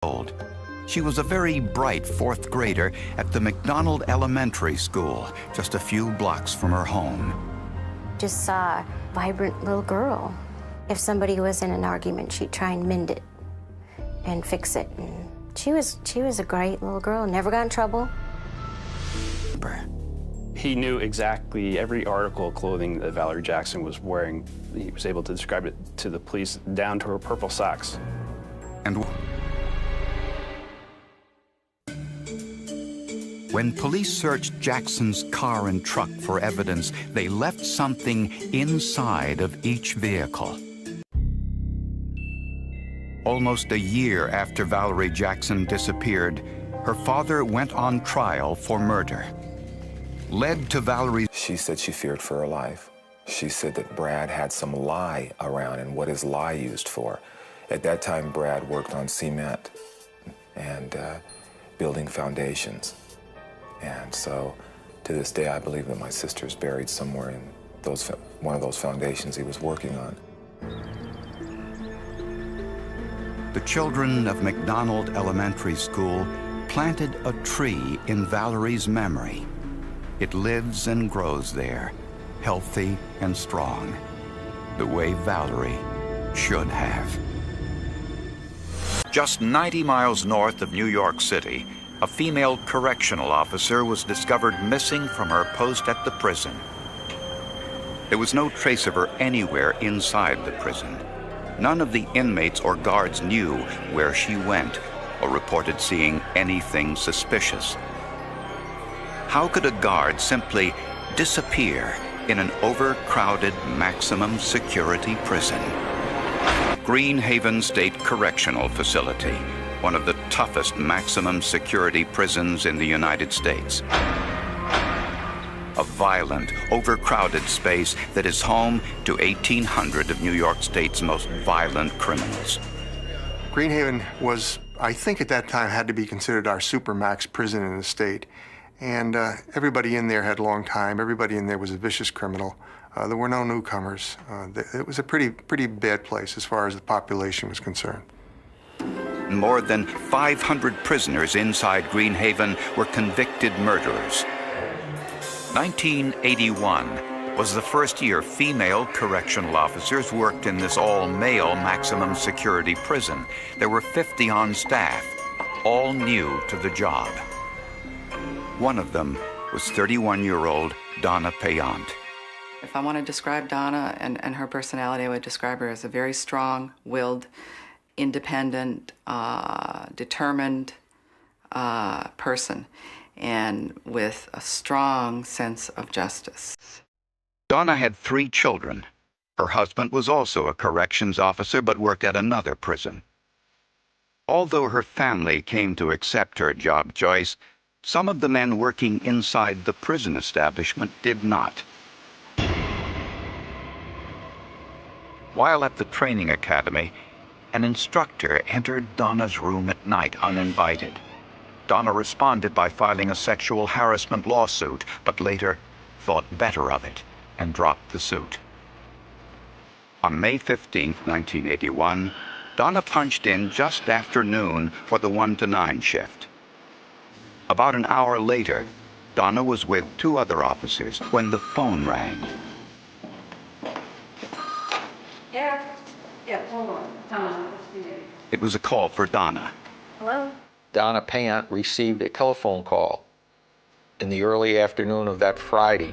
old. She was a very bright fourth grader at the McDonald Elementary School, just a few blocks from her home. Just saw a vibrant little girl. If somebody was in an argument, she'd try and mend it and fix it. And she was a great little girl, never got in trouble. He knew exactly every article of clothing that Valerie Jackson was wearing. He was able to describe it to the police down to her purple socks. And when police searched Jackson's car and truck for evidence, they left something inside of each vehicle. Almost a year after Valerie Jackson disappeared, her father went on trial for murder. Led to Valerie. She said she feared for her life. She said that Brad had some lye around and what is lye used for. At that time, Brad worked on cement and building foundations. And so, to this day, I believe that my sister's buried somewhere in one of those foundations he was working on. The children of McDonald Elementary School planted a tree in Valerie's memory. It lives and grows there, healthy and strong, the way Valerie should have. Just 90 miles north of New York City, a female correctional officer was discovered missing from her post at the prison. There was no trace of her anywhere inside the prison. None of the inmates or guards knew where she went or reported seeing anything suspicious. How could a guard simply disappear in an overcrowded maximum security prison? Green Haven State Correctional Facility, one of the toughest maximum security prisons in the United States. A violent, overcrowded space that is home to 1,800 of New York State's most violent criminals. Green Haven was, I think at that time, had to be considered our supermax prison in the state. And everybody in there had long time. Everybody in there was a vicious criminal. There were no newcomers. It was a pretty bad place as far as the population was concerned. More than 500 prisoners inside Green Haven were convicted murderers. 1981 was the first year female correctional officers worked in this all-male maximum security prison. There were 50 on staff, all new to the job. One of them was 31-year-old Donna Payant. If I want to describe Donna and her personality, I would describe her as a very strong-willed, independent, determined person, and with a strong sense of justice. Donna had 3 children. Her husband was also a corrections officer but worked at another prison. Although her family came to accept her job choice, some of the men working inside the prison establishment did not. While at the training academy, an instructor entered Donna's room at night uninvited. Donna responded by filing a sexual harassment lawsuit, but later thought better of it and dropped the suit. On May 15, 1981, Donna punched in just after noon for the 1 to 9 shift. About an hour later, Donna was with 2 other officers when the phone rang. Yeah, hold on. It was a call for Donna. Hello? Donna Payant received a telephone call in the early afternoon of that Friday.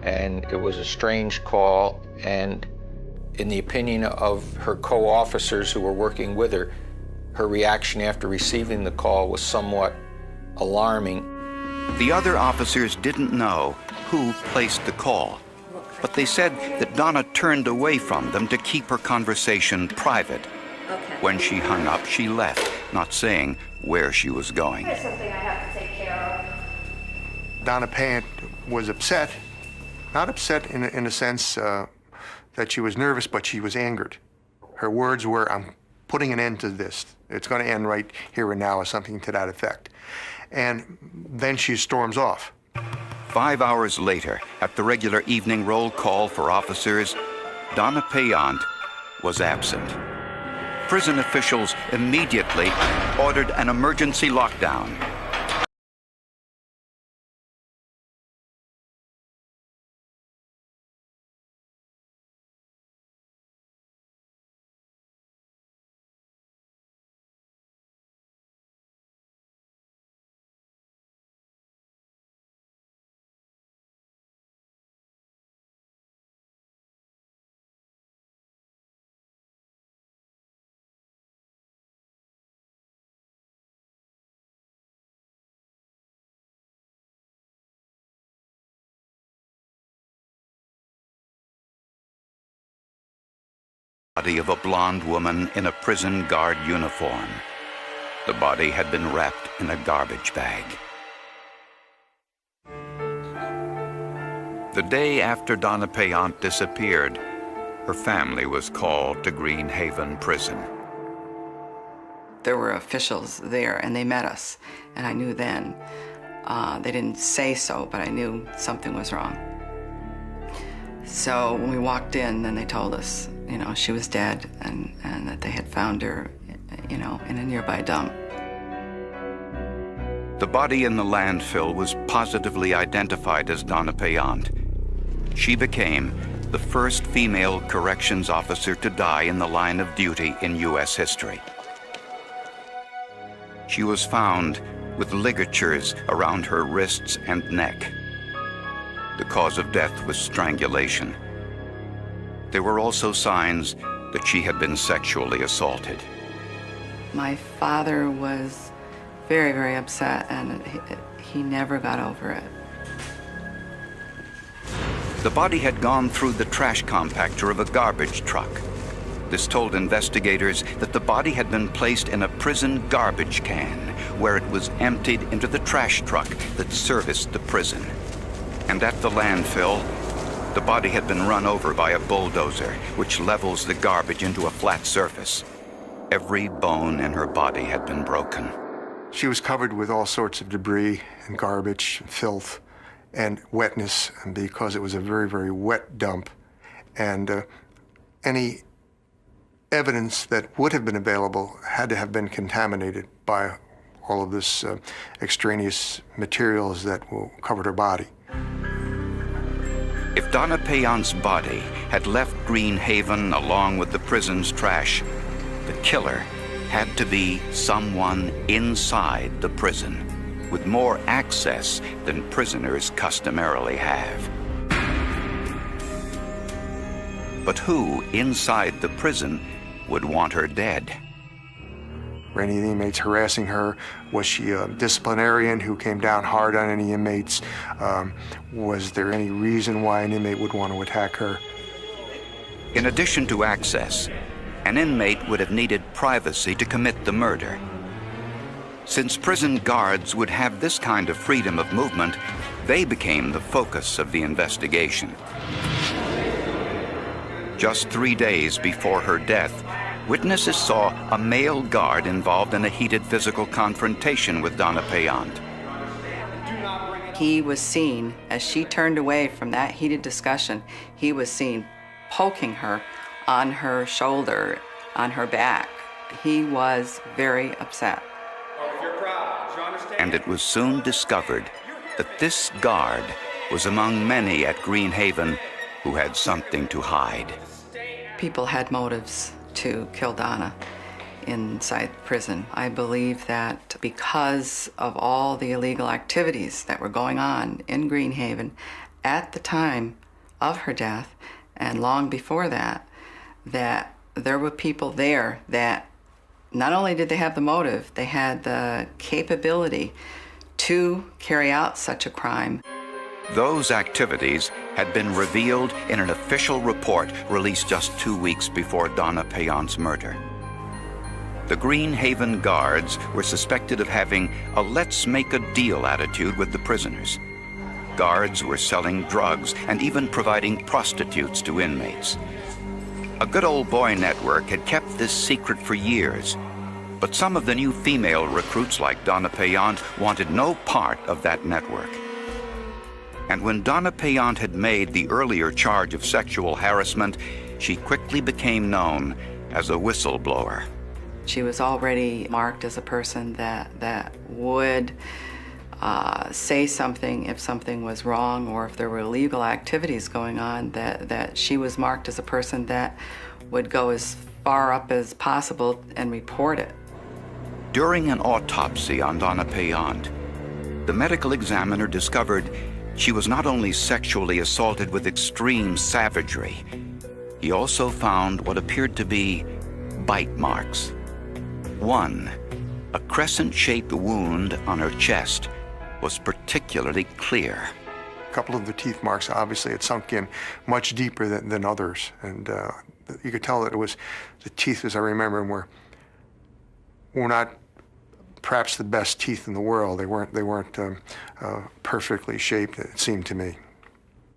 And it was a strange call, and in the opinion of her co-officers who were working with her, her reaction after receiving the call was somewhat alarming. The other officers didn't know who placed the call, but they said that Donna turned away from them to keep her conversation private. Okay. When she hung up, she left, not saying where she was going. There's something I have to take care of. Donna Payant was upset, not upset in a sense that she was nervous, but she was angered. Her words were, "I'm putting an end to this. It's going to end right here and now," or something to that effect. And then she storms off. 5 hours later, at the regular evening roll call for officers, Donna Payant was absent. prison officials immediately ordered an emergency lockdown. Body of a blonde woman in a prison guard uniform. The body had been wrapped in a garbage bag. The day after Donna Payant disappeared, her family was called to Green Haven Prison. There were officials there, and they met us, and I knew then. They didn't say so, but I knew something was wrong. So when we walked in, then they told us, you know, she was dead, and that they had found her, you know, in a nearby dump. The body in the landfill was positively identified as Donna Payant. She became the first female corrections officer to die in the line of duty in U.S. history. She was found with ligatures around her wrists and neck. The cause of death was strangulation. There were also signs that she had been sexually assaulted. My father was very, very upset, and he never got over it. The body had gone through the trash compactor of a garbage truck. This told investigators that the body had been placed in a prison garbage can, where it was emptied into the trash truck that serviced the prison. And at the landfill, the body had been run over by a bulldozer, which levels the garbage into a flat surface. Every bone in her body had been broken. She was covered with all sorts of debris and garbage, filth, and wetness, because it was a very, very wet dump. And any evidence that would have been available had to have been contaminated by all of this extraneous materials that covered her body. If Donna Payant's body had left Green Haven along with the prison's trash, the killer had to be someone inside the prison, with more access than prisoners customarily have. But who inside the prison would want her dead? Were any of the inmates harassing her? Was she a disciplinarian who came down hard on any inmates? Was there any reason why an inmate would want to attack her? In addition to access, an inmate would have needed privacy to commit the murder. Since prison guards would have this kind of freedom of movement, they became the focus of the investigation. Just 3 days before her death, witnesses saw a male guard involved in a heated physical confrontation with Donna Payant. He was seen, as she turned away from that heated discussion, he was seen poking her on her shoulder, on her back. He was very upset. And it was soon discovered that this guard was among many at Green Haven who had something to hide. People had motives to kill Donna inside prison. I believe that because of all the illegal activities that were going on in Green Haven at the time of her death and long before that, that there were people there that not only did they have the motive, they had the capability to carry out such a crime. Those activities had been revealed in an official report released just 2 weeks before Donna Payant's murder. The Green Haven guards were suspected of having a let's-make-a-deal attitude with the prisoners. Guards were selling drugs and even providing prostitutes to inmates. A good old boy network had kept this secret for years, but some of the new female recruits like Donna Payant wanted no part of that network. And when Donna Payant had made the earlier charge of sexual harassment, she quickly became known as a whistleblower. She was already marked as a person that would say something if something was wrong or if there were illegal activities going on, that she was marked as a person that would go as far up as possible and report it. During an autopsy on Donna Payant, the medical examiner discovered she was not only sexually assaulted with extreme savagery, he also found what appeared to be bite marks. One, a crescent-shaped wound on her chest, was particularly clear. A couple of the teeth marks obviously had sunk in much deeper than others, and you could tell that it was the teeth, as I remember them, were not perhaps the best teeth in the world. They weren't perfectly shaped, it seemed to me.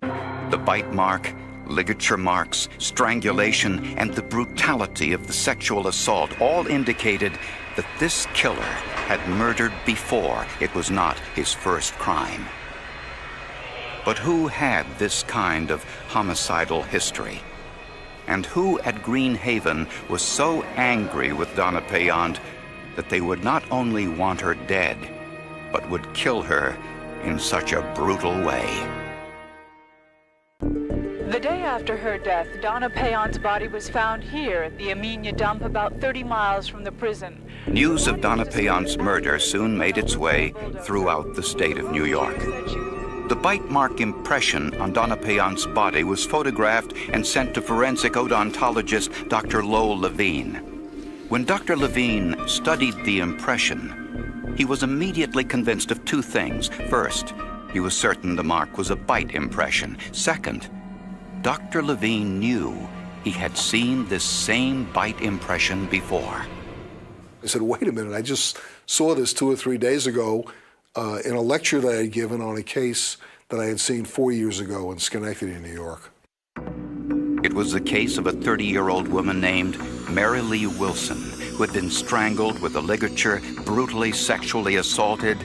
The bite mark, ligature marks, strangulation, and the brutality of the sexual assault all indicated that this killer had murdered before. It was not his first crime. But who had this kind of homicidal history? And who at Green Haven was so angry with Donna Payant that they would not only want her dead, but would kill her in such a brutal way? The day after her death, Donna Payant's body was found here at the Amenia dump about 30 miles from the prison. News of Donna Payant's murder soon made its way throughout the state of New York. The bite mark impression on Donna Payant's body was photographed and sent to forensic odontologist Dr. Lowell Levine. When Dr. Levine studied the impression, he was immediately convinced of two things. First, he was certain the mark was a bite impression. Second, Dr. Levine knew he had seen this same bite impression before. I said, wait a minute, I just saw this 2 or 3 days ago in a lecture that I had given on a case that I had seen 4 years ago in Schenectady, New York. It was the case of a 30-year-old woman named Mary Lee Wilson, who had been strangled with a ligature, brutally sexually assaulted,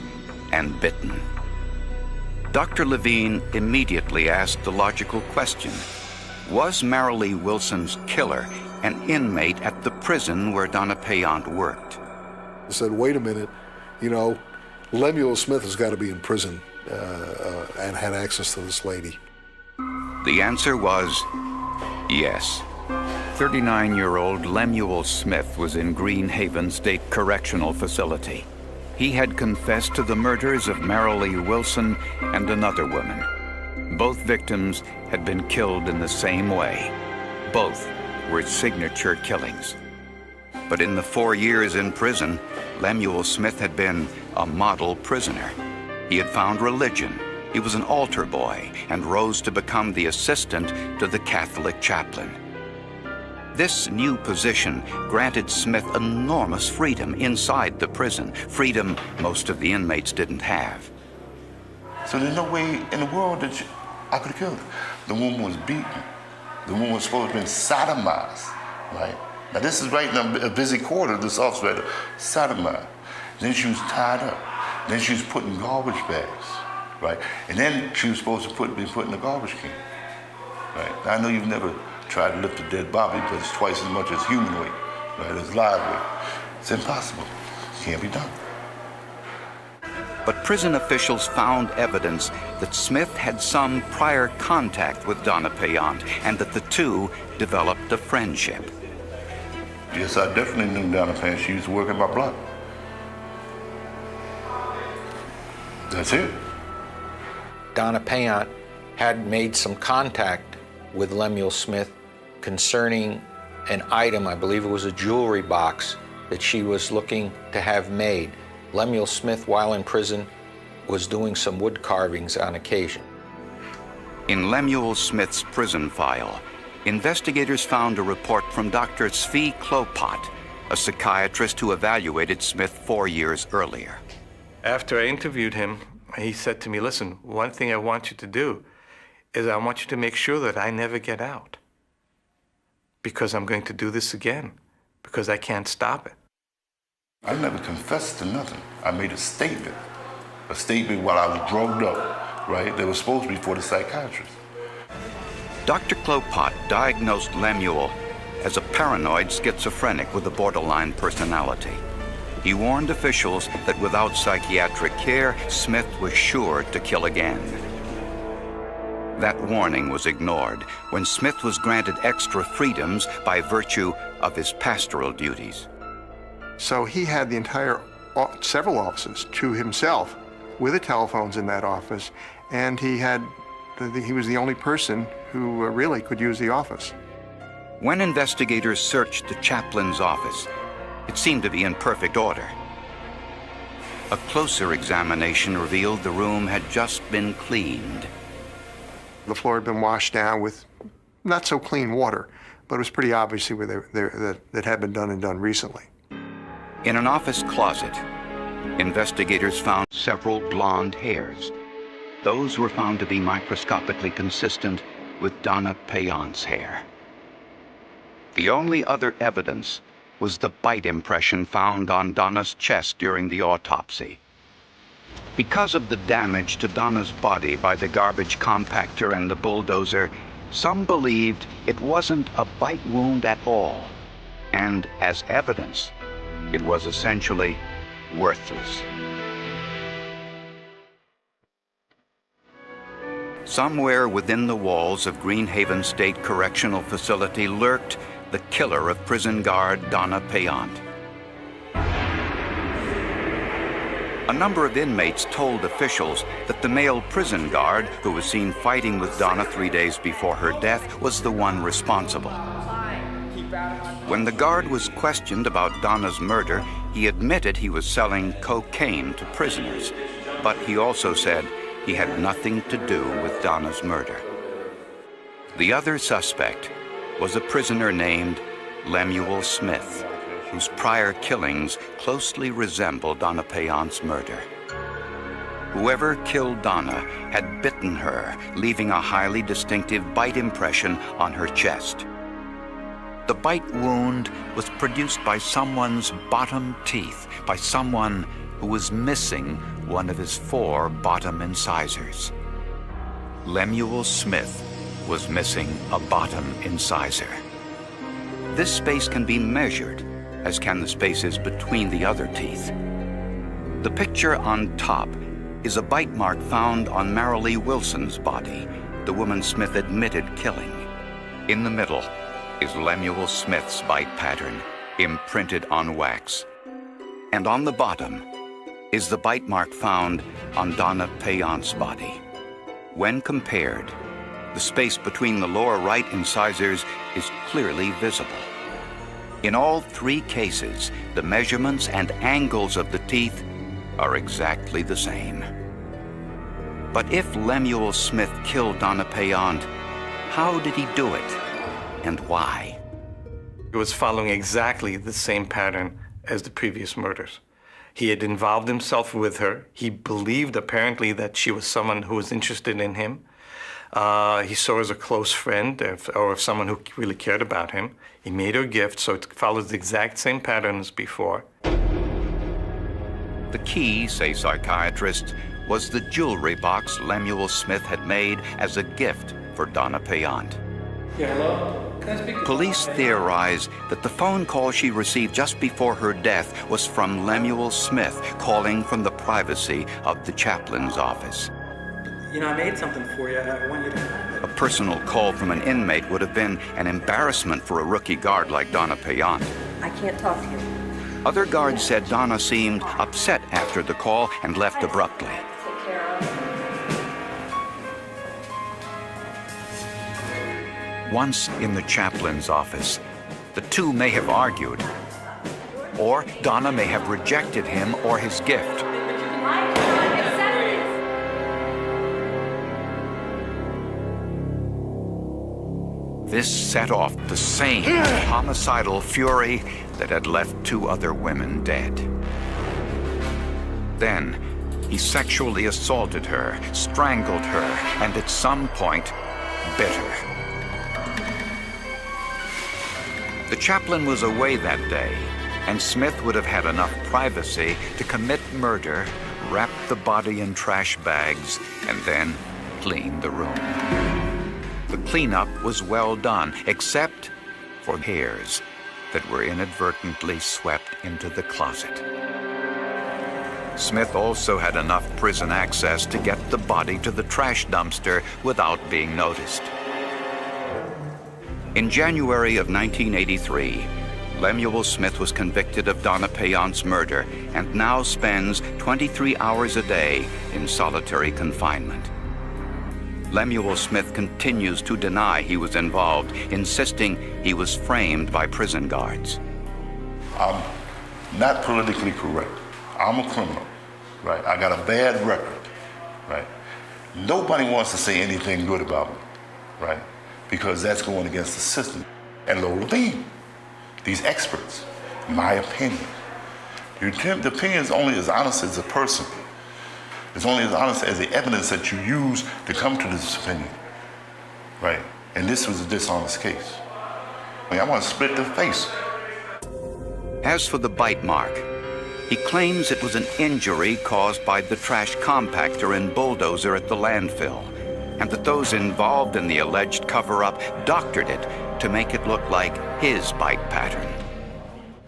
and bitten. Dr. Levine immediately asked the logical question: was Mary Lee Wilson's killer an inmate at the prison where Donna Payant worked? I said, wait a minute, you know, Lemuel Smith has got to be in prison and had access to this lady. The answer was yes. 39-year-old Lemuel Smith was in Green Haven State Correctional Facility. He had confessed to the murders of Mary Lee Wilson and another woman. Both victims had been killed in the same way. Both were signature killings. But in the 4 years in prison, Lemuel Smith had been a model prisoner. He had found religion. He was an altar boy and rose to become the assistant to the Catholic chaplain. This new position granted Smith enormous freedom inside the prison, freedom most of the inmates didn't have. So there's no way in the world that I could have killed her. The woman was beaten. The woman was supposed to have been sodomized, right? Now this is right in a busy quarter, this officer had sodomized. Then she was tied up. Then she was put in garbage bags, right? And then she was supposed to be put in the garbage can, right? Now, I know you've never tried to lift a dead body, but it's twice as much as human weight, right, as live weight. It's impossible. It can't be done. But prison officials found evidence that Smith had some prior contact with Donna Payant and that the two developed a friendship. Yes, I definitely knew Donna Payant. She used to work at my block. That's it. Donna Payant had made some contact with Lemuel Smith concerning an item, I believe it was a jewelry box, that she was looking to have made. Lemuel Smith, while in prison, was doing some wood carvings on occasion. In Lemuel Smith's prison file, investigators found a report from Dr. Zvi Klopat, a psychiatrist who evaluated Smith 4 years earlier. After I interviewed him, he said to me, listen, one thing I want you to do is I want you to make sure that I never get out, because I'm going to do this again, because I can't stop it. I never confessed to nothing. I made a statement while I was drugged up, right? That was supposed to be for the psychiatrist. Dr. Klopat diagnosed Lemuel as a paranoid schizophrenic with a borderline personality. He warned officials that without psychiatric care, Smith was sure to kill again. That warning was ignored when Smith was granted extra freedoms by virtue of his pastoral duties. So he had the entire, several offices to himself with the telephones in that office, and he was the only person who really could use the office. When investigators searched the chaplain's office, it seemed to be in perfect order. A closer examination revealed the room had just been cleaned. The floor had been washed down with not so clean water, but it was pretty obviously that had been done and done recently. In an office closet, investigators found several blonde hairs. Those were found to be microscopically consistent with Donna Payan's hair. The only other evidence was the bite impression found on Donna's chest during the autopsy. Because of the damage to Donna's body by the garbage compactor and the bulldozer, some believed it wasn't a bite wound at all, and as evidence, it was essentially worthless. Somewhere within the walls of Greenhaven State Correctional Facility lurked the killer of prison guard Donna Payan. A number of inmates told officials that the male prison guard who was seen fighting with Donna 3 days before her death was the one responsible. When the guard was questioned about Donna's murder, he admitted he was selling cocaine to prisoners, but he also said he had nothing to do with Donna's murder. The other suspect was a prisoner named Lemuel Smith, whose prior killings closely resemble Donna Payan's murder. Whoever killed Donna had bitten her, leaving a highly distinctive bite impression on her chest. The bite wound was produced by someone's bottom teeth, by someone who was missing one of his 4 bottom incisors. Lemuel Smith was missing a bottom incisor. This space can be measured, as can the spaces between the other teeth. The picture on top is a bite mark found on Marilee Wilson's body, the woman Smith admitted killing. In the middle is Lemuel Smith's bite pattern, imprinted on wax. And on the bottom is the bite mark found on Donna Payan's body. When compared, the space between the lower right incisors is clearly visible. In all 3 cases, the measurements and angles of the teeth are exactly the same. But if Lemuel Smith killed Donna Payan, how did he do it, and why? He was following exactly the same pattern as the previous murders. He had involved himself with her. He believed, apparently, that she was someone who was interested in him. He saw her as a close friend or someone who really cared about him. He made her a gift, so it follows the exact same pattern as before. The key, say psychiatrists, was the jewelry box Lemuel Smith had made as a gift for Donna Payan. Yeah, hello? Can I speak to Police theorize that the phone call she received just before her death was from Lemuel Smith calling from the privacy of the chaplain's office. You know, I made something for you. I want you to have it. A personal call from an inmate would have been an embarrassment for a rookie guard like Donna Payan. I can't talk to you. Other guards said Donna seemed upset after the call and left abruptly. Take care of. Once in the chaplain's office, the two may have argued, or Donna may have rejected him or his gift. This set off the same homicidal fury that had left 2 other women dead. Then, he sexually assaulted her, strangled her, and at some point, bit her. The chaplain was away that day, and Smith would have had enough privacy to commit murder, wrap the body in trash bags, and then clean the room. The cleanup was well done, except for hairs that were inadvertently swept into the closet. Smith also had enough prison access to get the body to the trash dumpster without being noticed. In January of 1983, Lemuel Smith was convicted of Donna Payant's murder and now spends 23 hours a day in solitary confinement. Lemuel Smith continues to deny he was involved, insisting he was framed by prison guards. I'm not politically correct. I'm a criminal, right? I got a bad record, right? Nobody wants to say anything good about me, right? Because that's going against the system. And Lola Bean, these experts, my opinion. The opinion is only as honest as a person. It's only as honest as the evidence that you use to come to this opinion, right? And this was a dishonest case. I want to split the face. As for the bite mark, he claims it was an injury caused by the trash compactor and bulldozer at the landfill, and that those involved in the alleged cover-up doctored it to make it look like his bite pattern.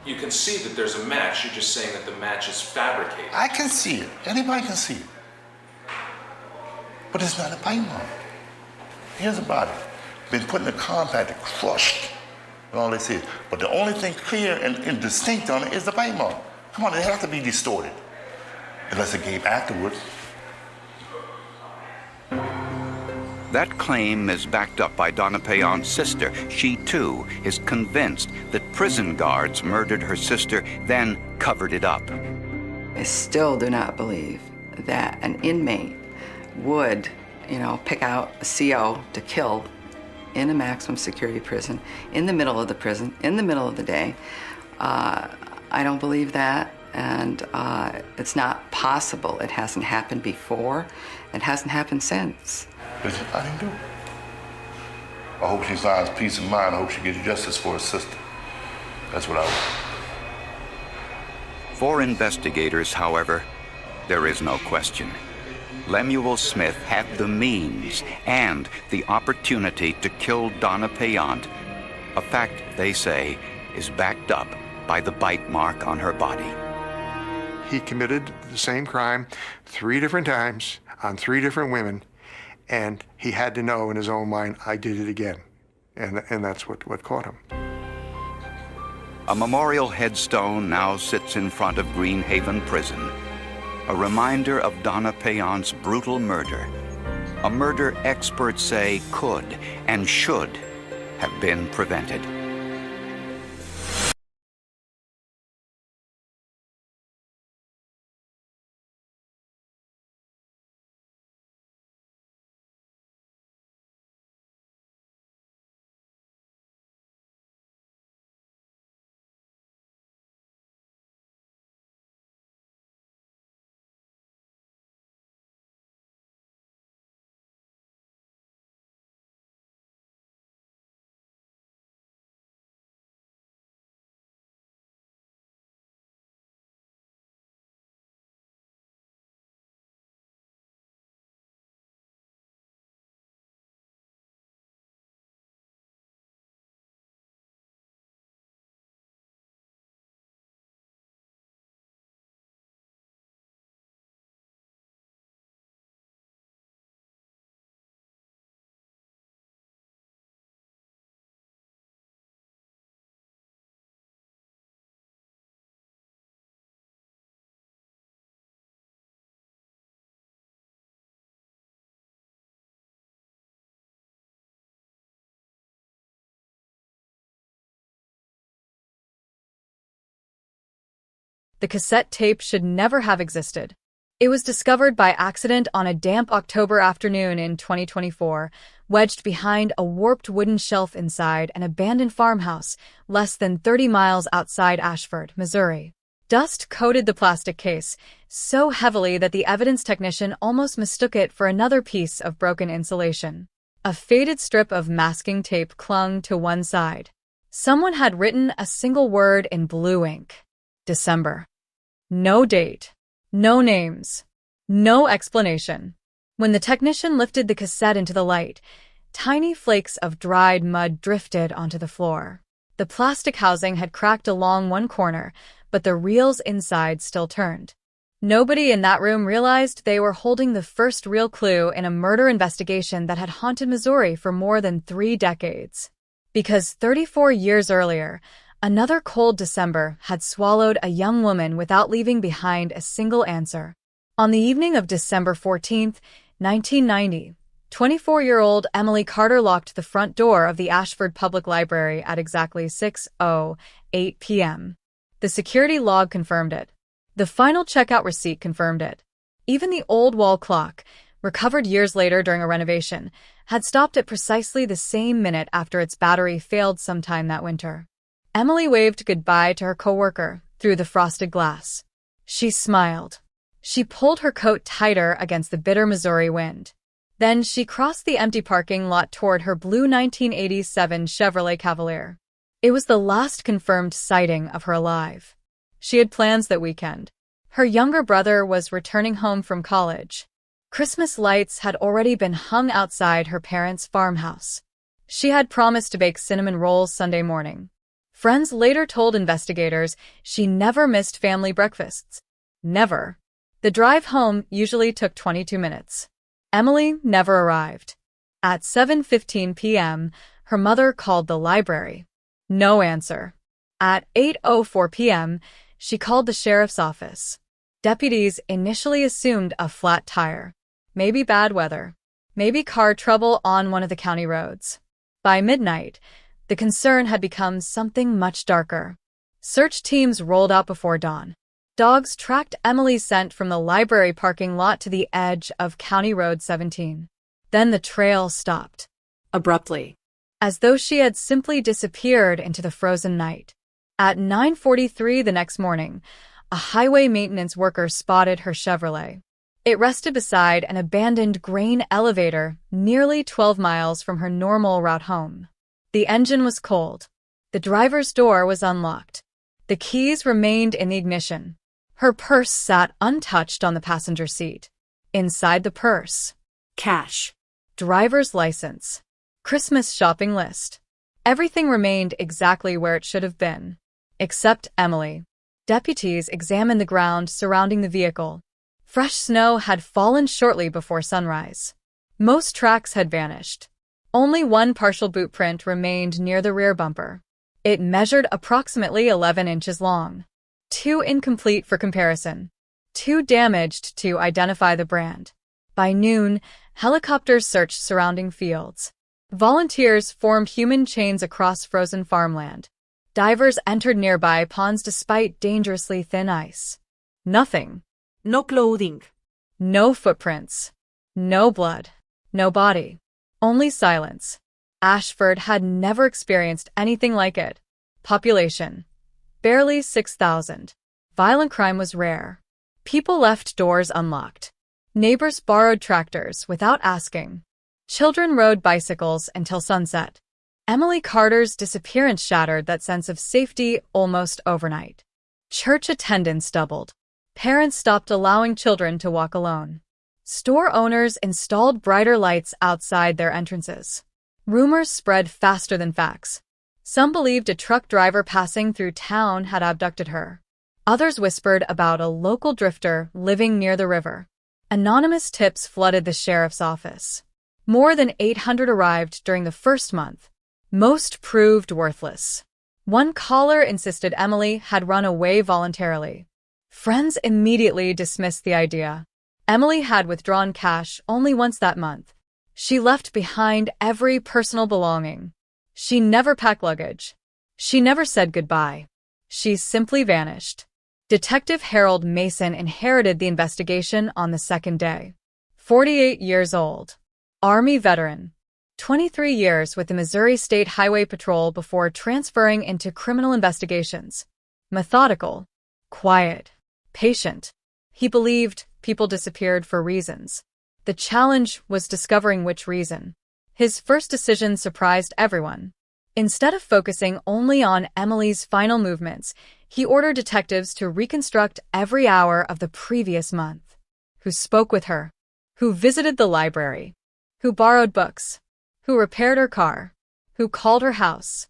You can see that there's a match. You're just saying that the match is fabricated. I can see it. Anybody can see it. But it's not a bite mark. Here's a body. Been put in a compactor, crushed, and all this is. But the only thing clear and distinct on it is the bite mark. Come on, it has to be distorted. Unless it gave afterwards. That claim is backed up by Donna Payant's sister. She, too, is convinced that prison guards murdered her sister, then covered it up. I still do not believe that an inmate would, pick out a CO to kill in a maximum security prison, in the middle of the prison, in the middle of the day. I don't believe that, and it's not possible. It hasn't happened before. It hasn't happened since. I didn't do it. I hope she finds peace of mind. I hope she gets justice for her sister. That's what I want. For investigators, however, there is no question. Lemuel Smith had the means and the opportunity to kill Donna Payant, a fact they say is backed up by the bite mark on her body. He committed the same crime 3 different times on 3 different women, and he had to know in his own mind, I did it again. And that's what caught him. A memorial headstone now sits in front of Greenhaven Prison, a reminder of Donna Payant's brutal murder, a murder experts say could and should have been prevented. The cassette tape should never have existed. It was discovered by accident on a damp October afternoon in 2024, wedged behind a warped wooden shelf inside an abandoned farmhouse less than 30 miles outside Ashford, Missouri. Dust coated the plastic case so heavily that the evidence technician almost mistook it for another piece of broken insulation. A faded strip of masking tape clung to one side. Someone had written a single word in blue ink. December. No date. No names. No explanation. When the technician lifted the cassette into the light, tiny flakes of dried mud drifted onto the floor. The plastic housing had cracked along one corner, but the reels inside still turned. Nobody in that room realized they were holding the first real clue in a murder investigation that had haunted Missouri for more than 3 decades. Because 34 years earlier, another cold December had swallowed a young woman without leaving behind a single answer. On the evening of December 14, 1990, 24-year-old Emily Carter locked the front door of the Ashford Public Library at exactly 6:08 p.m. The security log confirmed it. The final checkout receipt confirmed it. Even the old wall clock, recovered years later during a renovation, had stopped at precisely the same minute after its battery failed sometime that winter. Emily waved goodbye to her coworker through the frosted glass. She smiled. She pulled her coat tighter against the bitter Missouri wind. Then she crossed the empty parking lot toward her blue 1987 Chevrolet Cavalier. It was the last confirmed sighting of her alive. She had plans that weekend. Her younger brother was returning home from college. Christmas lights had already been hung outside her parents' farmhouse. She had promised to bake cinnamon rolls Sunday morning. Friends later told investigators she never missed family breakfasts. Never. The drive home usually took 22 minutes. Emily never arrived. At 7:15 p.m., her mother called the library. No answer. At 8:04 p.m., she called the sheriff's office. Deputies initially assumed a flat tire. Maybe bad weather. Maybe car trouble on one of the county roads. By midnight, the concern had become something much darker. Search teams rolled out before dawn. Dogs tracked Emily's scent from the library parking lot to the edge of County Road 17. Then the trail stopped. Abruptly. As though she had simply disappeared into the frozen night. At 9:43 the next morning, a highway maintenance worker spotted her Chevrolet. It rested beside an abandoned grain elevator nearly 12 miles from her normal route home. The engine was cold. The driver's door was unlocked. The keys remained in the ignition. Her purse sat untouched on the passenger seat. Inside the purse, cash, driver's license, Christmas shopping list. Everything remained exactly where it should have been. Except Emily. Deputies examined the ground surrounding the vehicle. Fresh snow had fallen shortly before sunrise. Most tracks had vanished. Only one partial boot print remained near the rear bumper. It measured approximately 11 inches long. Too incomplete for comparison. Too damaged to identify the brand. By noon, helicopters searched surrounding fields. Volunteers formed human chains across frozen farmland. Divers entered nearby ponds despite dangerously thin ice. Nothing. No clothing. No footprints. No blood. No body. Only silence. Ashford had never experienced anything like it. Population. Barely 6,000. Violent crime was rare. People left doors unlocked. Neighbors borrowed tractors without asking. Children rode bicycles until sunset. Emily Carter's disappearance shattered that sense of safety almost overnight. Church attendance doubled. Parents stopped allowing children to walk alone. Store owners installed brighter lights outside their entrances. Rumors spread faster than facts. Some believed a truck driver passing through town had abducted her. Others whispered about a local drifter living near the river. Anonymous tips flooded the sheriff's office. More than 800 arrived during the first month. Most proved worthless. One caller insisted Emily had run away voluntarily. Friends immediately dismissed the idea. Emily had withdrawn cash only once that month. She left behind every personal belonging. She never packed luggage. She never said goodbye. She simply vanished. Detective Harold Mason inherited the investigation on the second day. 48 years old. Army veteran. 23 years with the Missouri State Highway Patrol before transferring into criminal investigations. Methodical. Quiet. Patient. He believed people disappeared for reasons. The challenge was discovering which reason. His first decision surprised everyone. Instead of focusing only on Emily's final movements, he ordered detectives to reconstruct every hour of the previous month. Who spoke with her? Who visited the library? Who borrowed books? Who repaired her car? Who called her house?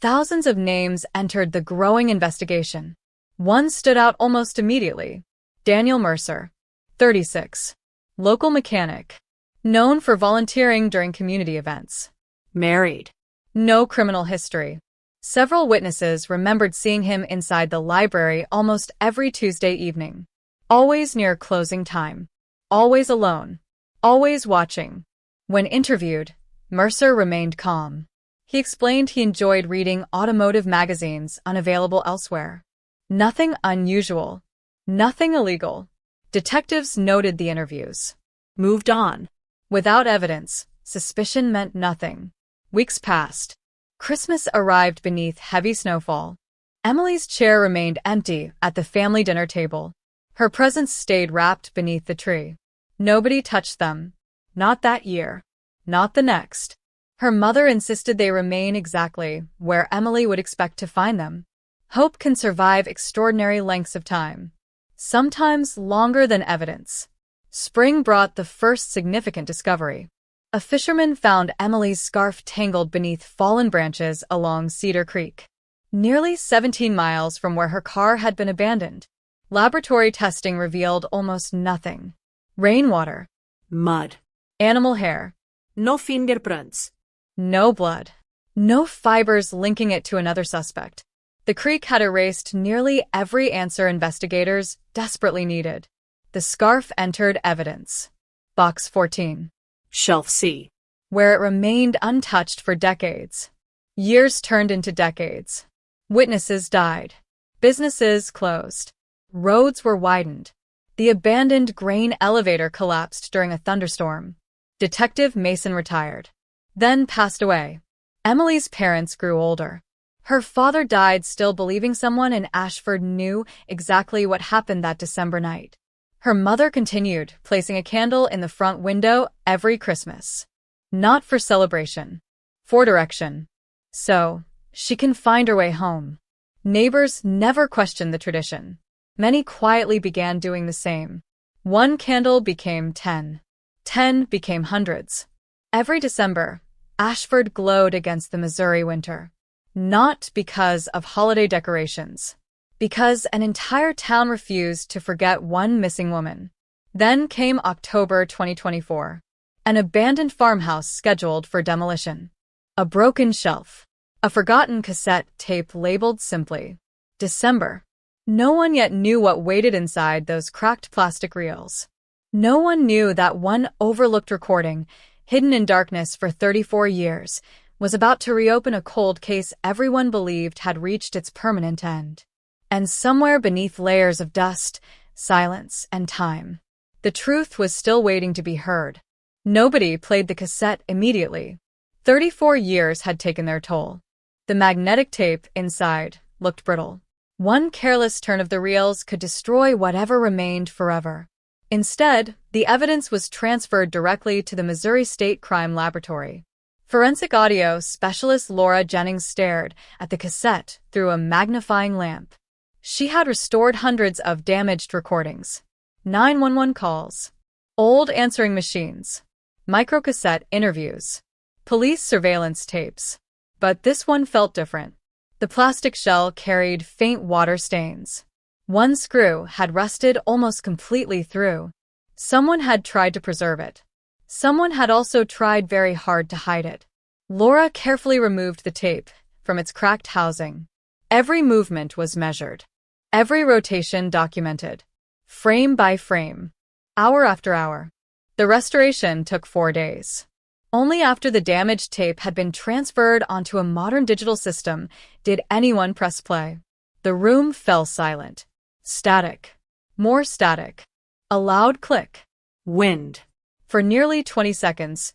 Thousands of names entered the growing investigation. One stood out almost immediately. Daniel Mercer, 36, local mechanic, known for volunteering during community events. Married. No criminal history. Several witnesses remembered seeing him inside the library almost every Tuesday evening. Always near closing time. Always alone. Always watching. When interviewed, Mercer remained calm. He explained he enjoyed reading automotive magazines unavailable elsewhere. Nothing unusual. Nothing illegal. Detectives noted the interviews. Moved on. Without evidence, suspicion meant nothing. Weeks passed. Christmas arrived beneath heavy snowfall. Emily's chair remained empty at the family dinner table. Her presents stayed wrapped beneath the tree. Nobody touched them. Not that year. Not the next. Her mother insisted they remain exactly where Emily would expect to find them. Hope can survive extraordinary lengths of time, sometimes longer than evidence. Spring brought the first significant discovery. A fisherman found Emily's scarf tangled beneath fallen branches along Cedar Creek, nearly 17 miles from where her car had been abandoned. Laboratory testing revealed almost nothing. Rainwater. Mud. Animal hair. No fingerprints. No blood. No fibers linking it to another suspect. The creek had erased nearly every answer investigators desperately needed. The scarf entered evidence. Box 14. Shelf C. Where it remained untouched for decades. Years turned into decades. Witnesses died. Businesses closed. Roads were widened. The abandoned grain elevator collapsed during a thunderstorm. Detective Mason retired. Then passed away. Emily's parents grew older. Her father died still believing someone in Ashford knew exactly what happened that December night. Her mother continued, placing a candle in the front window every Christmas. Not for celebration. For direction. So, she can find her way home. Neighbors never questioned the tradition. Many quietly began doing the same. One candle became 10. 10 became hundreds. Every December, Ashford glowed against the Missouri winter. Not because of holiday decorations. Because an entire town refused to forget one missing woman. Then came October 2024. An abandoned farmhouse scheduled for demolition. A broken shelf. A forgotten cassette tape labeled simply December. No one yet knew what waited inside those cracked plastic reels. No one knew that one overlooked recording, hidden in darkness for 34 years, was about to reopen a cold case everyone believed had reached its permanent end. And somewhere beneath layers of dust, silence, and time, the truth was still waiting to be heard. Nobody played the cassette immediately. 34 years had taken their toll. The magnetic tape inside looked brittle. One careless turn of the reels could destroy whatever remained forever. Instead, the evidence was transferred directly to the Missouri State Crime Laboratory. Forensic audio specialist Laura Jennings stared at the cassette through a magnifying lamp. She had restored hundreds of damaged recordings. 911 calls. Old answering machines. Microcassette interviews. Police surveillance tapes. But this one felt different. The plastic shell carried faint water stains. One screw had rusted almost completely through. Someone had tried to preserve it. Someone had also tried very hard to hide it. Laura carefully removed the tape from its cracked housing. Every movement was measured. Every rotation documented. Frame by frame. Hour after hour. The restoration took 4 days. Only after the damaged tape had been transferred onto a modern digital system did anyone press play. The room fell silent. Static. More static. A loud click. Wind. For nearly 20 seconds,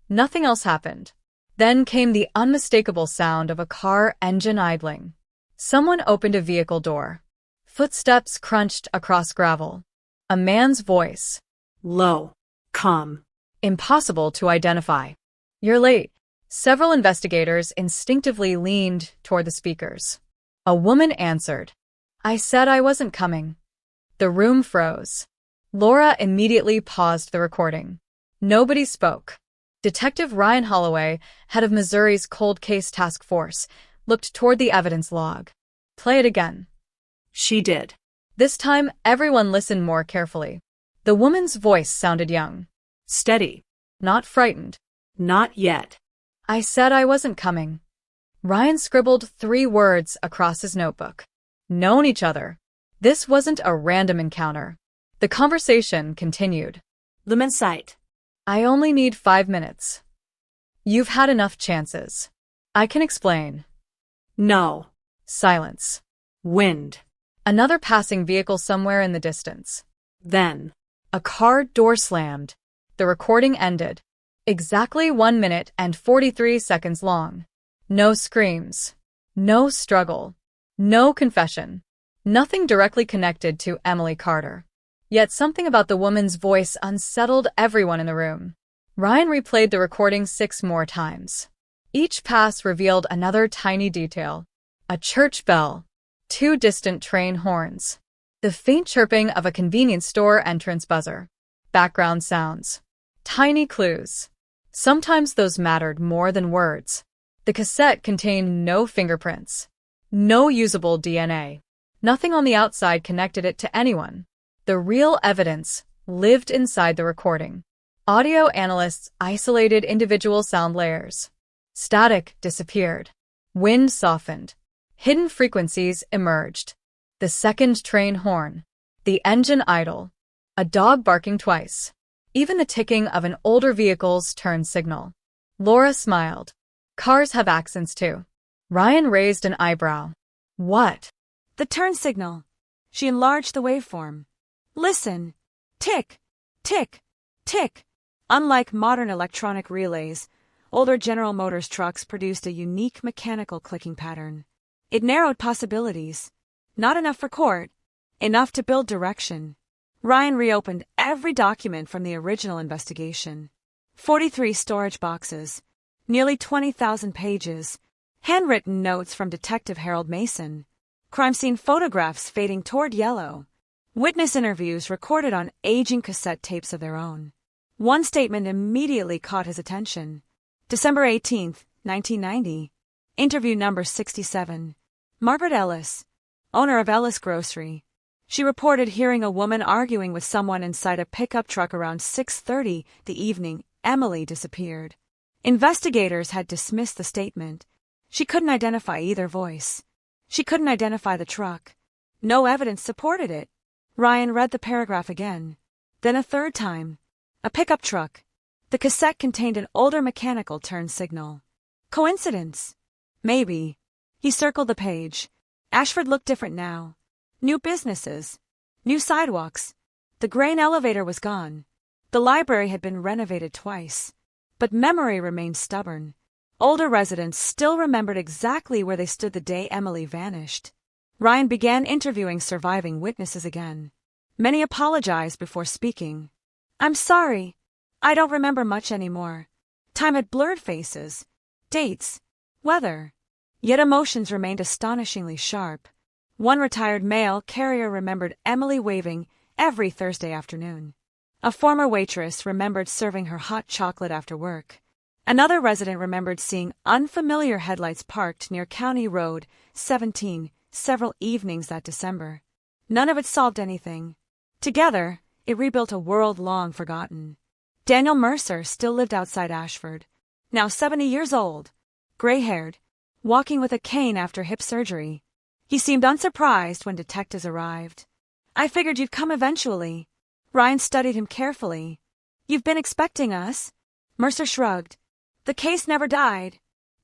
nothing else happened. Then came the unmistakable sound of a car engine idling. Someone opened a vehicle door. Footsteps crunched across gravel. A man's voice. Low. Calm. Impossible to identify. You're late. Several investigators instinctively leaned toward the speakers. A woman answered. I said I wasn't coming. The room froze. Laura immediately paused the recording. Nobody spoke. Detective Ryan Holloway, head of Missouri's Cold Case Task Force, looked toward the evidence log. Play it again. She did. This time, everyone listened more carefully. The woman's voice sounded young. Steady. Not frightened. Not yet. I said I wasn't coming. Ryan scribbled 3 words across his notebook. Known each other. This wasn't a random encounter. The conversation continued. Lumen site. I only need 5 minutes. You've had enough chances. I can explain. No. Silence. Wind. Another passing vehicle somewhere in the distance. Then. A car door slammed. The recording ended. Exactly 1 minute and 43 seconds long. No screams. No struggle. No confession. Nothing directly connected to Emily Carter. Yet something about the woman's voice unsettled everyone in the room. Ryan replayed the recording 6 more times. Each pass revealed another tiny detail. A church bell. 2 distant train horns. The faint chirping of a convenience store entrance buzzer. Background sounds. Tiny clues. Sometimes those mattered more than words. The cassette contained no fingerprints. No usable DNA. Nothing on the outside connected it to anyone. The real evidence lived inside the recording. Audio analysts isolated individual sound layers. Static disappeared. Wind softened. Hidden frequencies emerged. The second train horn. The engine idle. A dog barking twice. Even the ticking of an older vehicle's turn signal. Laura smiled. Cars have accents too. Ryan raised an eyebrow. What? The turn signal. She enlarged the waveform. Listen. Tick, tick, tick. Unlike modern electronic relays, older General Motors trucks produced a unique mechanical clicking pattern. It narrowed possibilities. Not enough for court. Enough to build direction. Ryan reopened every document from the original investigation. 43 storage boxes. Nearly 20,000 pages. Handwritten notes from Detective Harold Mason. Crime scene photographs fading toward yellow. Witness interviews recorded on aging cassette tapes of their own. One statement immediately caught his attention. December 18, 1990. Interview number 67. Margaret Ellis, owner of Ellis Grocery. She reported hearing a woman arguing with someone inside a pickup truck around 6:30 the evening Emily disappeared. Investigators had dismissed the statement. She couldn't identify either voice. She couldn't identify the truck. No evidence supported it. Ryan read the paragraph again. Then a third time. A pickup truck. The cassette contained an older mechanical turn signal. Coincidence? Maybe. He circled the page. Ashford looked different now. New businesses. New sidewalks. The grain elevator was gone. The library had been renovated twice. But memory remained stubborn. Older residents still remembered exactly where they stood the day Emily vanished. Ryan began interviewing surviving witnesses again. Many apologized before speaking. I'm sorry. I don't remember much anymore. Time had blurred faces, dates, weather. Yet emotions remained astonishingly sharp. One retired mail carrier remembered Emily waving every Thursday afternoon. A former waitress remembered serving her hot chocolate after work. Another resident remembered seeing unfamiliar headlights parked near County Road 17 several evenings that December. None of it solved anything. Together, it rebuilt a world long forgotten. Daniel Mercer still lived outside Ashford, now 70 years old, gray-haired, walking with a cane after hip surgery. He seemed unsurprised when detectives arrived. I figured you'd come eventually. Ryan studied him carefully. You've been expecting us? Mercer shrugged. The case never died.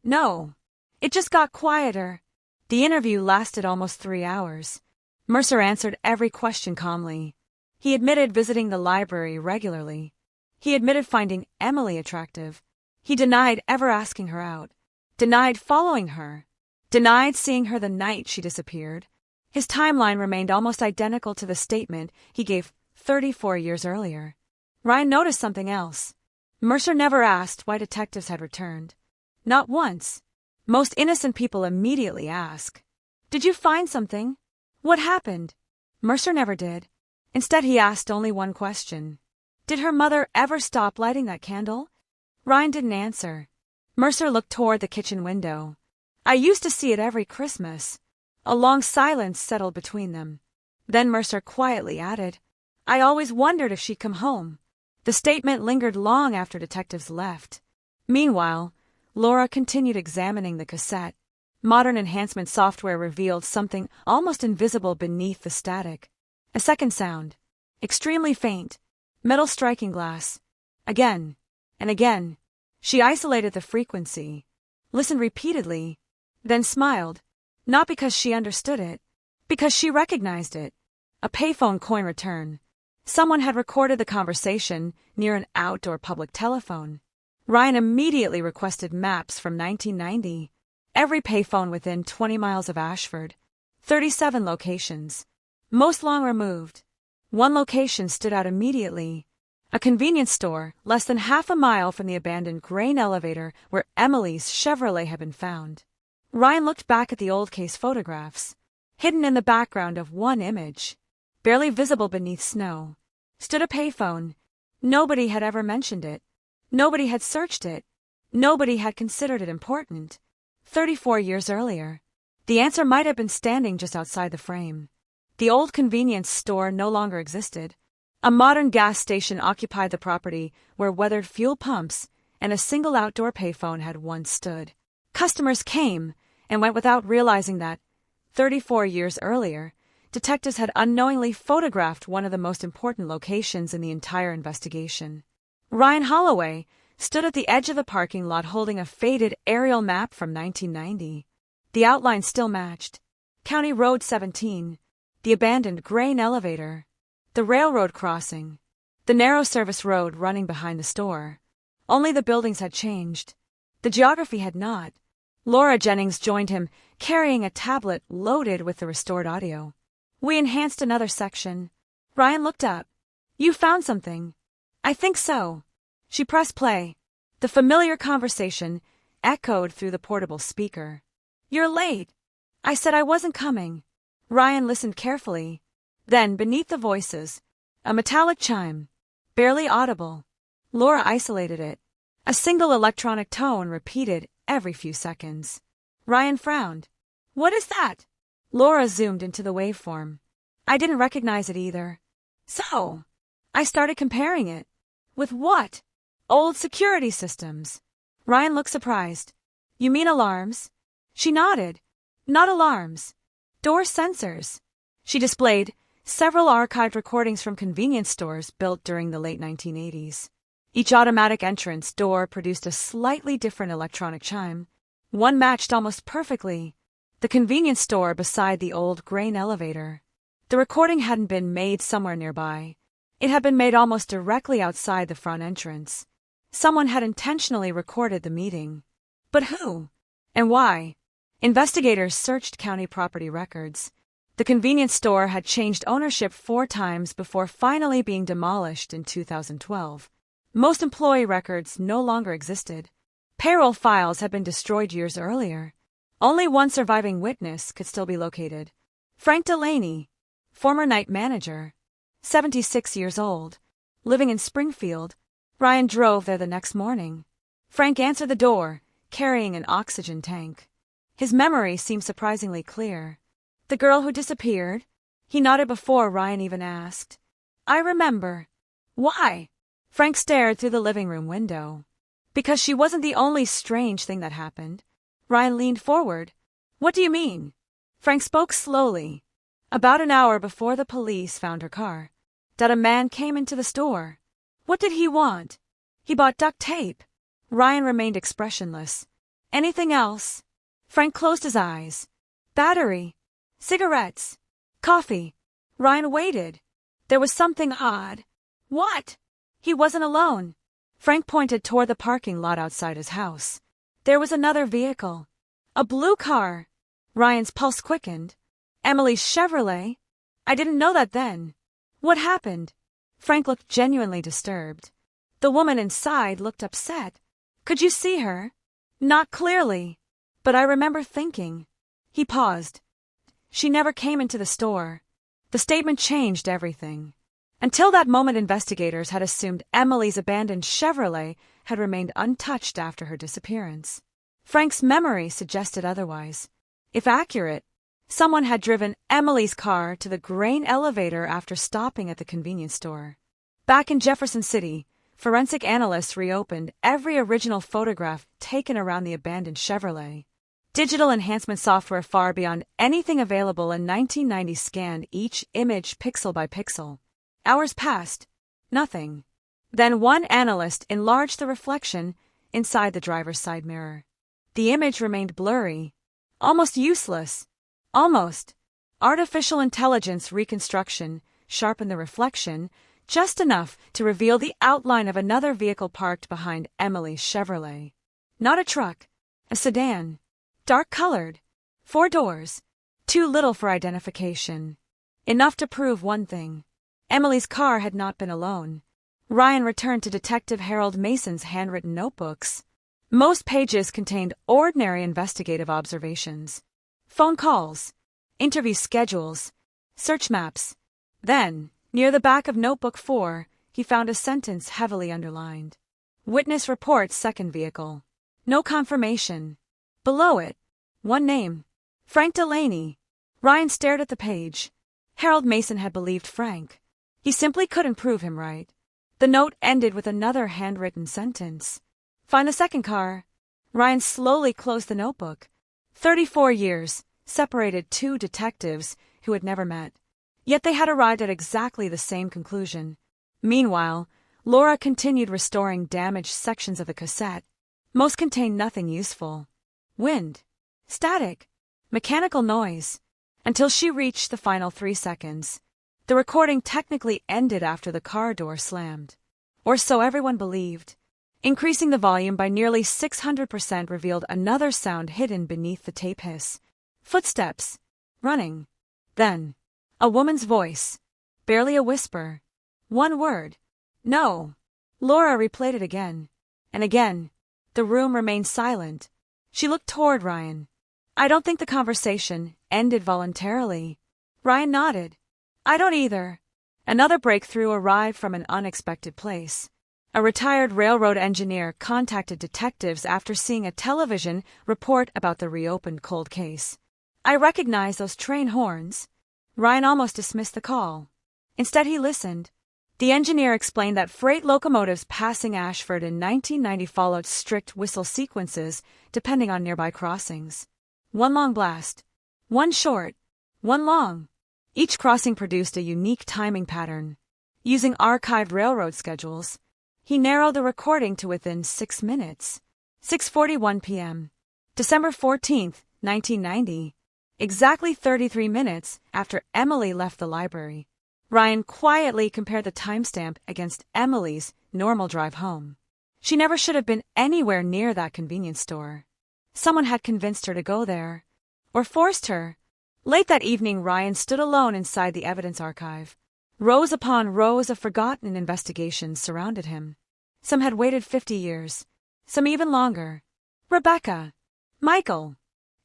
No. It just got quieter. The interview lasted almost 3 hours. Mercer answered every question calmly. He admitted visiting the library regularly. He admitted finding Emily attractive. He denied ever asking her out. Denied following her. Denied seeing her the night she disappeared. His timeline remained almost identical to the statement he gave 34 years earlier. Ryan noticed something else. Mercer never asked why detectives had returned. Not once. Most innocent people immediately ask. Did you find something? What happened? Mercer never did. Instead, he asked only one question. Did her mother ever stop lighting that candle? Ryan didn't answer. Mercer looked toward the kitchen window. I used to see it every Christmas." A long silence settled between them. Then Mercer quietly added, "I always wondered if she'd come home." The statement lingered long after detectives left. Meanwhile, Laura continued examining the cassette. Modern enhancement software revealed something almost invisible beneath the static. A second sound, extremely faint, metal striking glass. Again and again. She isolated the frequency, listened repeatedly, then smiled, not because she understood it, because she recognized it. A payphone coin return. Someone had recorded the conversation near an outdoor public telephone. Ryan immediately requested maps from 1990. Every payphone within 20 miles of Ashford. 37 locations. Most long removed. One location stood out immediately. A convenience store less than half a mile from the abandoned grain elevator where Emily's Chevrolet had been found. Ryan looked back at the old case photographs. Hidden in the background of one image, barely visible beneath snow, stood a payphone. Nobody had ever mentioned it. Nobody had searched it. Nobody had considered it important. 34 years earlier, the answer might have been standing just outside the frame. The old convenience store no longer existed. A modern gas station occupied the property where weathered fuel pumps and a single outdoor payphone had once stood. Customers came and went without realizing that, 34 years earlier, detectives had unknowingly photographed one of the most important locations in the entire investigation. Ryan Holloway stood at the edge of the parking lot holding a faded aerial map from 1990. The outline still matched. County Road 17, the abandoned grain elevator, the railroad crossing, the narrow service road running behind the store. Only the buildings had changed. The geography had not. Laura Jennings joined him, carrying a tablet loaded with the restored audio. "We enhanced another section." Ryan looked up. "You found something?" "I think so." She pressed play. The familiar conversation echoed through the portable speaker. "You're late." "I said I wasn't coming." Ryan listened carefully. Then, beneath the voices, a metallic chime, barely audible. Laura isolated it. A single electronic tone repeated every few seconds. Ryan frowned. "What is that?" Laura zoomed into the waveform. "I didn't recognize it either." "So?" "I started comparing it." "With what?" "Old security systems." Ryan looked surprised. "You mean alarms?" She nodded. "Not alarms. Door sensors." She displayed several archived recordings from convenience stores built during the late 1980s. Each automatic entrance door produced a slightly different electronic chime. One matched almost perfectly the convenience store beside the old grain elevator. The recording hadn't been made somewhere nearby. It had been made almost directly outside the front entrance. Someone had intentionally recorded the meeting. But who? And why? Investigators searched county property records. The convenience store had changed ownership 4 times before finally being demolished in 2012. Most employee records no longer existed. Payroll files had been destroyed years earlier. Only one surviving witness could still be located. Frank Delaney, former night manager, 76 years old, living in Springfield. Ryan drove there the next morning. Frank answered the door, carrying an oxygen tank. His memory seemed surprisingly clear. "The girl who disappeared?" He nodded before Ryan even asked. "I remember." "Why?" Frank stared through the living room window. "Because she wasn't the only strange thing that happened." Ryan leaned forward. "What do you mean?" Frank spoke slowly. "About an hour before the police found her car, that a man came into the store. What did he want?" "He bought duct tape." Ryan remained expressionless. "Anything else?" Frank closed his eyes. "Battery. Cigarettes. Coffee." Ryan waited. There was something odd. "What?" He wasn't alone. Frank pointed toward the parking lot outside his house. There was another vehicle. A blue car. Ryan's pulse quickened. Emily's Chevrolet? I didn't know that then. What happened? Frank looked genuinely disturbed. The woman inside looked upset. Could you see her? Not clearly. But I remember thinking. He paused. She never came into the store. The statement changed everything. Until that moment, investigators had assumed Emily's abandoned Chevrolet had remained untouched after her disappearance. Frank's memory suggested otherwise. If accurate, someone had driven Emily's car to the grain elevator after stopping at the convenience store. Back in Jefferson City, forensic analysts reopened every original photograph taken around the abandoned Chevrolet. Digital enhancement software far beyond anything available in 1990 scanned each image pixel by pixel. Hours passed. Nothing. Then one analyst enlarged the reflection inside the driver's side mirror. The image remained blurry, almost useless. Almost. Artificial intelligence reconstruction sharpened the reflection just enough to reveal the outline of another vehicle parked behind Emily's Chevrolet. Not a truck, a sedan. Dark-colored. 4 doors. Too little for identification. Enough to prove one thing. Emily's car had not been alone. Ryan returned to Detective Harold Mason's handwritten notebooks. Most pages contained ordinary investigative observations. Phone calls, interview schedules, search maps. Then, near the back of Notebook 4, he found a sentence heavily underlined. Witness reports second vehicle. No confirmation. Below it, one name. Frank Delaney. Ryan stared at the page. Harold Mason had believed Frank. He simply couldn't prove him right. The note ended with another handwritten sentence. Find the second car. Ryan slowly closed the notebook. 34 years separated 2 detectives who had never met. Yet they had arrived at exactly the same conclusion. Meanwhile, Laura continued restoring damaged sections of the cassette. Most contained nothing useful. Wind, static, mechanical noise, until she reached the final 3 seconds. The recording technically ended after the car door slammed. Or so everyone believed. Increasing the volume by nearly 600% revealed another sound hidden beneath the tape hiss. Footsteps. Running. Then, a woman's voice. Barely a whisper. One word. No. Laura replayed it again. And again. The room remained silent. She looked toward Ryan. I don't think the conversation ended voluntarily. Ryan nodded. I don't either. Another breakthrough arrived from an unexpected place. A retired railroad engineer contacted detectives after seeing a television report about the reopened cold case. I recognize those train horns. Ryan almost dismissed the call. Instead, he listened. The engineer explained that freight locomotives passing Ashford in 1990 followed strict whistle sequences depending on nearby crossings. One long blast. One short. One long. Each crossing produced a unique timing pattern. Using archived railroad schedules, he narrowed the recording to within 6 minutes. 6:41 p.m. December 14th, 1990. Exactly 33 minutes after Emily left the library. Ryan quietly compared the timestamp against Emily's normal drive home. She never should have been anywhere near that convenience store. Someone had convinced her to go there. Or forced her. Late that evening, Ryan stood alone inside the evidence archive. Rows upon rows of forgotten investigations surrounded him. Some had waited 50 years. Some even longer. Rebecca. Michael.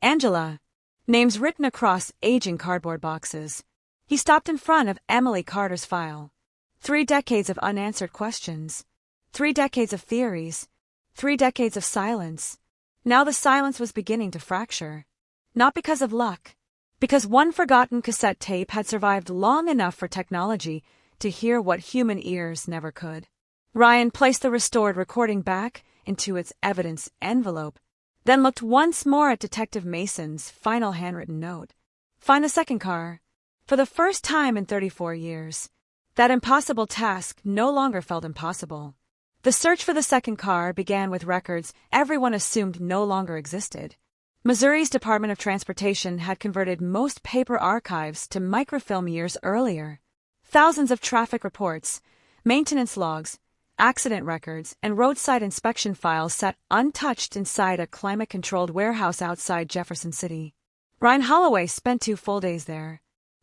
Angela. Names written across aging cardboard boxes. He stopped in front of Emily Carter's file. 3 decades of unanswered questions. 3 decades of theories. 3 decades of silence. Now the silence was beginning to fracture. Not because of luck. Because one forgotten cassette tape had survived long enough for technology to hear what human ears never could. Ryan placed the restored recording back into its evidence envelope, then looked once more at Detective Mason's final handwritten note. Find the second car. For the first time in 34 years, that impossible task no longer felt impossible. The search for the second car began with records everyone assumed no longer existed. Missouri's Department of Transportation had converted most paper archives to microfilm years earlier. Thousands of traffic reports, maintenance logs, accident records, and roadside inspection files sat untouched inside a climate-controlled warehouse outside Jefferson City. Ryan Holloway spent 2 full days there.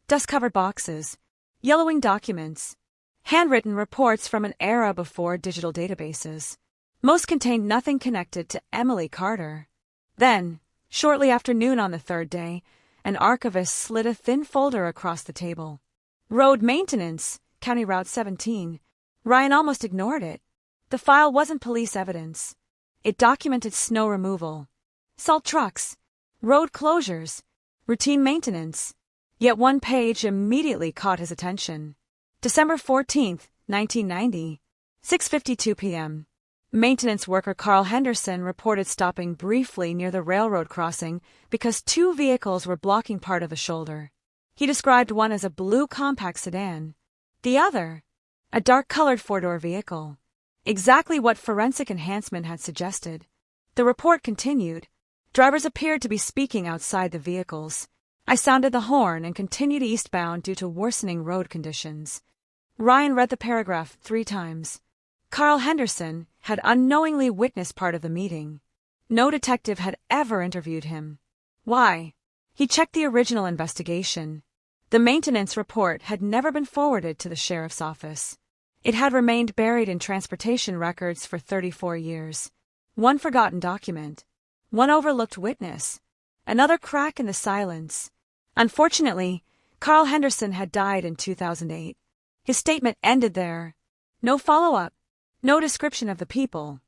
Dust-covered boxes, yellowing documents, handwritten reports from an era before digital databases. Most contained nothing connected to Emily Carter. Then, shortly after noon on the 3rd day, an archivist slid a thin folder across the table. Road maintenance, County Route 17. Ryan almost ignored it. The file wasn't police evidence. It documented snow removal. salt trucks, road closures, routine maintenance. Yet one page immediately caught his attention. December 14, 1990, 6:52 p.m. Maintenance worker Carl Henderson reported stopping briefly near the railroad crossing because two vehicles were blocking part of the shoulder. He described one as a blue compact sedan, the other, a dark-colored four-door vehicle. Exactly what forensic enhancement had suggested. The report continued. Drivers appeared to be speaking outside the vehicles. I sounded the horn and continued eastbound due to worsening road conditions. Ryan read the paragraph 3 times. Carl Henderson had unknowingly witnessed part of the meeting. No detective had ever interviewed him. Why? He checked the original investigation. The maintenance report had never been forwarded to the sheriff's office. It had remained buried in transportation records for 34 years. One forgotten document. One overlooked witness. Another crack in the silence. Unfortunately, Carl Henderson had died in 2008. His statement ended there. No follow-up. No description of the people.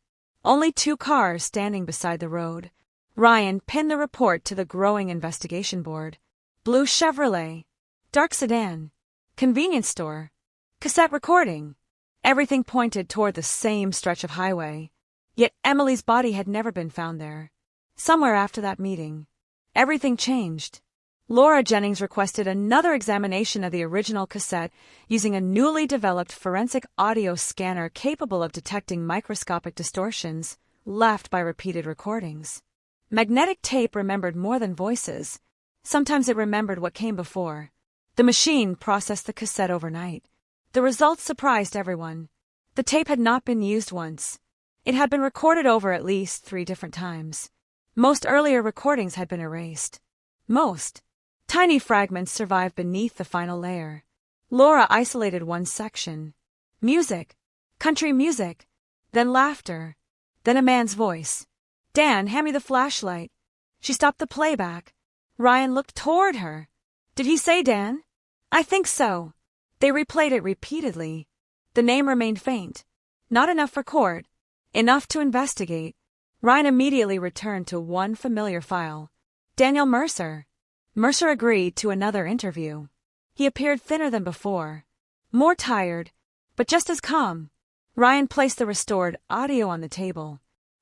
Only 2 cars standing beside the road. Ryan pinned the report to the growing investigation board. Blue Chevrolet. Dark sedan. Convenience store. Cassette recording. Everything pointed toward the same stretch of highway. Yet Emily's body had never been found there. Somewhere after that meeting, everything changed. Laura Jennings requested another examination of the original cassette using a newly developed forensic audio scanner capable of detecting microscopic distortions left by repeated recordings. Magnetic tape remembered more than voices. Sometimes it remembered what came before. The machine processed the cassette overnight. The results surprised everyone. The tape had not been used once. It had been recorded over at least 3 different times. Most earlier recordings had been erased. Most. Tiny fragments survived beneath the final layer. Laura isolated one section. Music. Country music. Then laughter. Then a man's voice. Dan, hand me the flashlight. She stopped the playback. Ryan looked toward her. Did he say Dan? I think so. They replayed it repeatedly. The name remained faint. Not enough for court. Enough to investigate. Ryan immediately returned to one familiar file. Daniel Mercer. Mercer agreed to another interview. He appeared thinner than before. More tired, but just as calm. Ryan placed the restored audio on the table.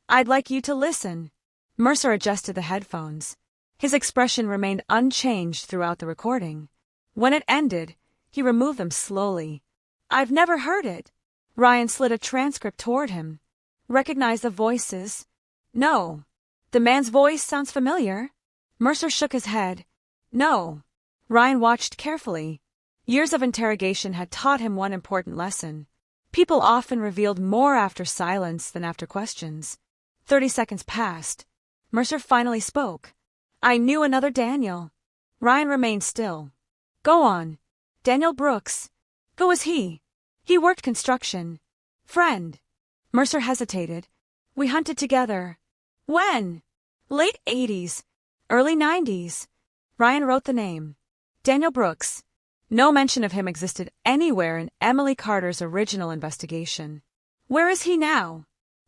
I'd like you to listen. Mercer adjusted the headphones. His expression remained unchanged throughout the recording. When it ended, he removed them slowly. I've never heard it. Ryan slid a transcript toward him. Recognize the voices? No. The man's voice sounds familiar. Mercer shook his head. No. Ryan watched carefully. Years of interrogation had taught him one important lesson. People often revealed more after silence than after questions. 30 seconds passed. Mercer finally spoke. I knew another Daniel. Ryan remained still. Go on. Daniel Brooks. Who was he? He worked construction. Friend. Mercer hesitated. We hunted together. When? Late 80s. Early 90s. Ryan wrote the name. Daniel Brooks. No mention of him existed anywhere in Emily Carter's original investigation. Where is he now?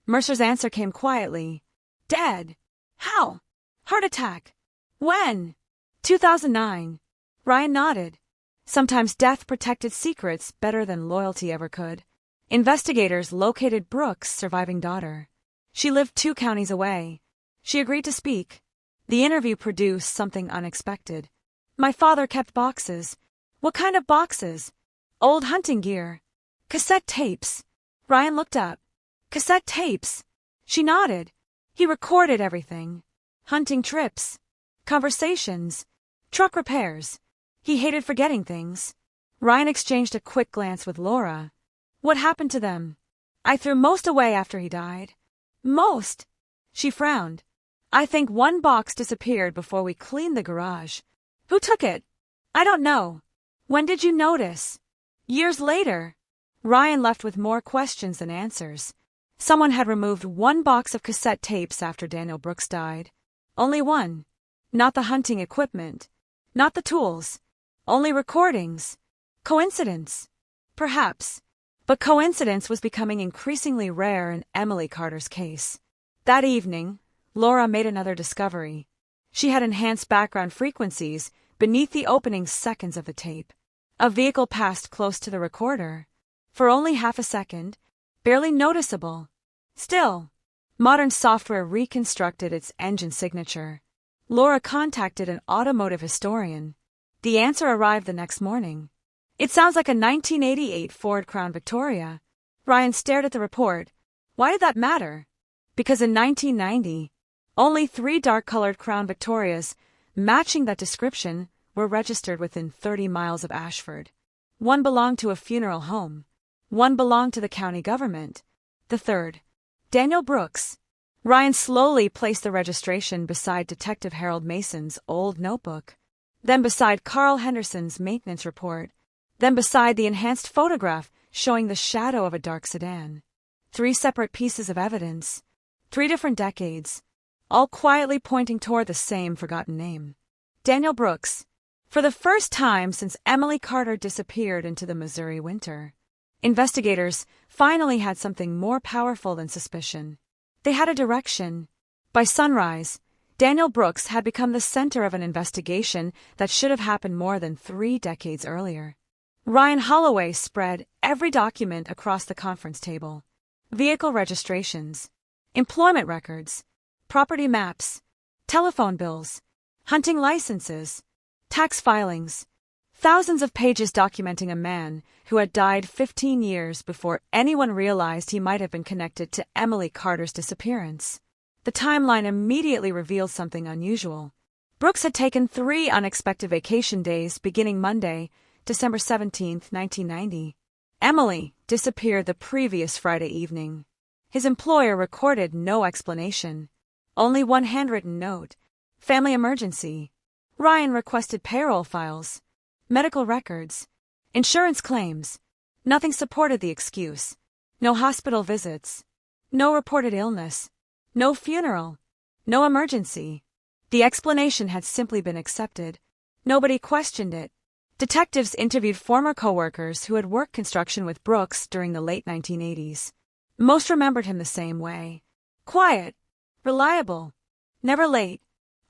Mercer's answer came quietly. Dead. How? Heart attack. When? 2009. Ryan nodded. Sometimes death protected secrets better than loyalty ever could. Investigators located Brooks' surviving daughter. She lived 2 counties away. She agreed to speak. The interview produced something unexpected. My father kept boxes. What kind of boxes? Old hunting gear. Cassette tapes. Ryan looked up. Cassette tapes. She nodded. He recorded everything. Hunting trips. Conversations. Truck repairs. He hated forgetting things. Ryan exchanged a quick glance with Laura. What happened to them? I threw most away after he died. Most? She frowned. I think one box disappeared before we cleaned the garage. Who took it? I don't know. When did you notice? Years later. Ryan left with more questions than answers. Someone had removed one box of cassette tapes after Daniel Brooks died. Only one. Not the hunting equipment. Not the tools. Only recordings. Coincidence? Perhaps. But coincidence was becoming increasingly rare in Emily Carter's case. That evening, Laura made another discovery. She had enhanced background frequencies beneath the opening seconds of the tape. A vehicle passed close to the recorder. For only half a second, barely noticeable. Still, modern software reconstructed its engine signature. Laura contacted an automotive historian. The answer arrived the next morning. It sounds like a 1988 Ford Crown Victoria. Ryan stared at the report. Why did that matter? Because in 1990, only 3 dark-colored Crown Victorias matching that description were registered within 30 miles of Ashford. One belonged to a funeral home. One belonged to the county government. The third, Daniel Brooks. Ryan slowly placed the registration beside Detective Harold Mason's old notebook, then beside Carl Henderson's maintenance report, then beside the enhanced photograph showing the shadow of a dark sedan. 3 separate pieces of evidence, 3 different decades, all quietly pointing toward the same forgotten name. Daniel Brooks. For the first time since Emily Carter disappeared into the Missouri winter, investigators finally had something more powerful than suspicion. They had a direction. By sunrise, Daniel Brooks had become the center of an investigation that should have happened more than 3 decades earlier. Ryan Holloway spread every document across the conference table. Vehicle registrations, employment records, property maps, telephone bills, hunting licenses, tax filings, thousands of pages documenting a man who had died 15 years before anyone realized he might have been connected to Emily Carter's disappearance. The timeline immediately revealed something unusual. Brooks had taken 3 unexpected vacation days beginning Monday, December 17, 1990. Emily disappeared the previous Friday evening. His employer recorded no explanation, only one handwritten note: family emergency. Ryan requested payroll files, medical records, insurance claims. Nothing supported the excuse. No hospital visits, no reported illness, no funeral, no emergency. The explanation had simply been accepted. Nobody questioned it. Detectives interviewed former coworkers who had worked construction with Brooks during the late 1980s. Most remembered him the same way: quiet, reliable, never late,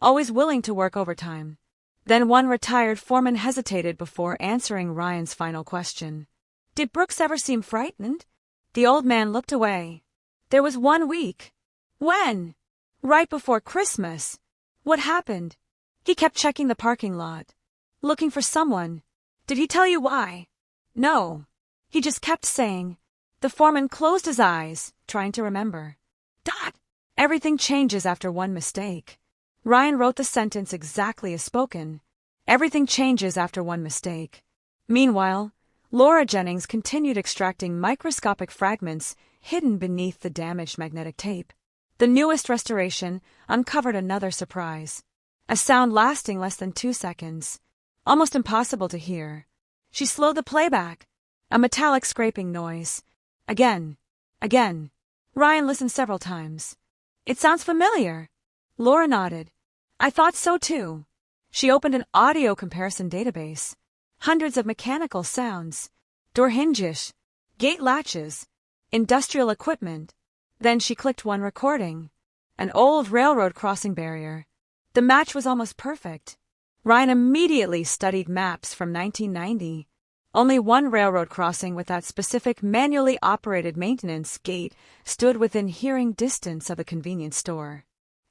always willing to work overtime. Then one retired foreman hesitated before answering Ryan's final question. Did Brooks ever seem frightened? The old man looked away. There was 1 week. When? Right before Christmas. What happened? He kept checking the parking lot, looking for someone. Did he tell you why? No. He just kept saying. The foreman closed his eyes, trying to remember. Dot! Everything changes after one mistake. Ryan wrote the sentence exactly as spoken. Everything changes after one mistake. Meanwhile, Laura Jennings continued extracting microscopic fragments hidden beneath the damaged magnetic tape. The newest restoration uncovered another surprise. A sound lasting less than 2 seconds. Almost impossible to hear. She slowed the playback. A metallic scraping noise. Again. Again. Ryan listened several times. It sounds familiar. Laura nodded. I thought so too. She opened an audio comparison database. Hundreds of mechanical sounds. Door hinges. Gate latches. Industrial equipment. Then she clicked one recording. An old railroad crossing barrier. The match was almost perfect. Ryan immediately studied maps from 1990. Only one railroad crossing with that specific manually operated maintenance gate stood within hearing distance of the convenience store.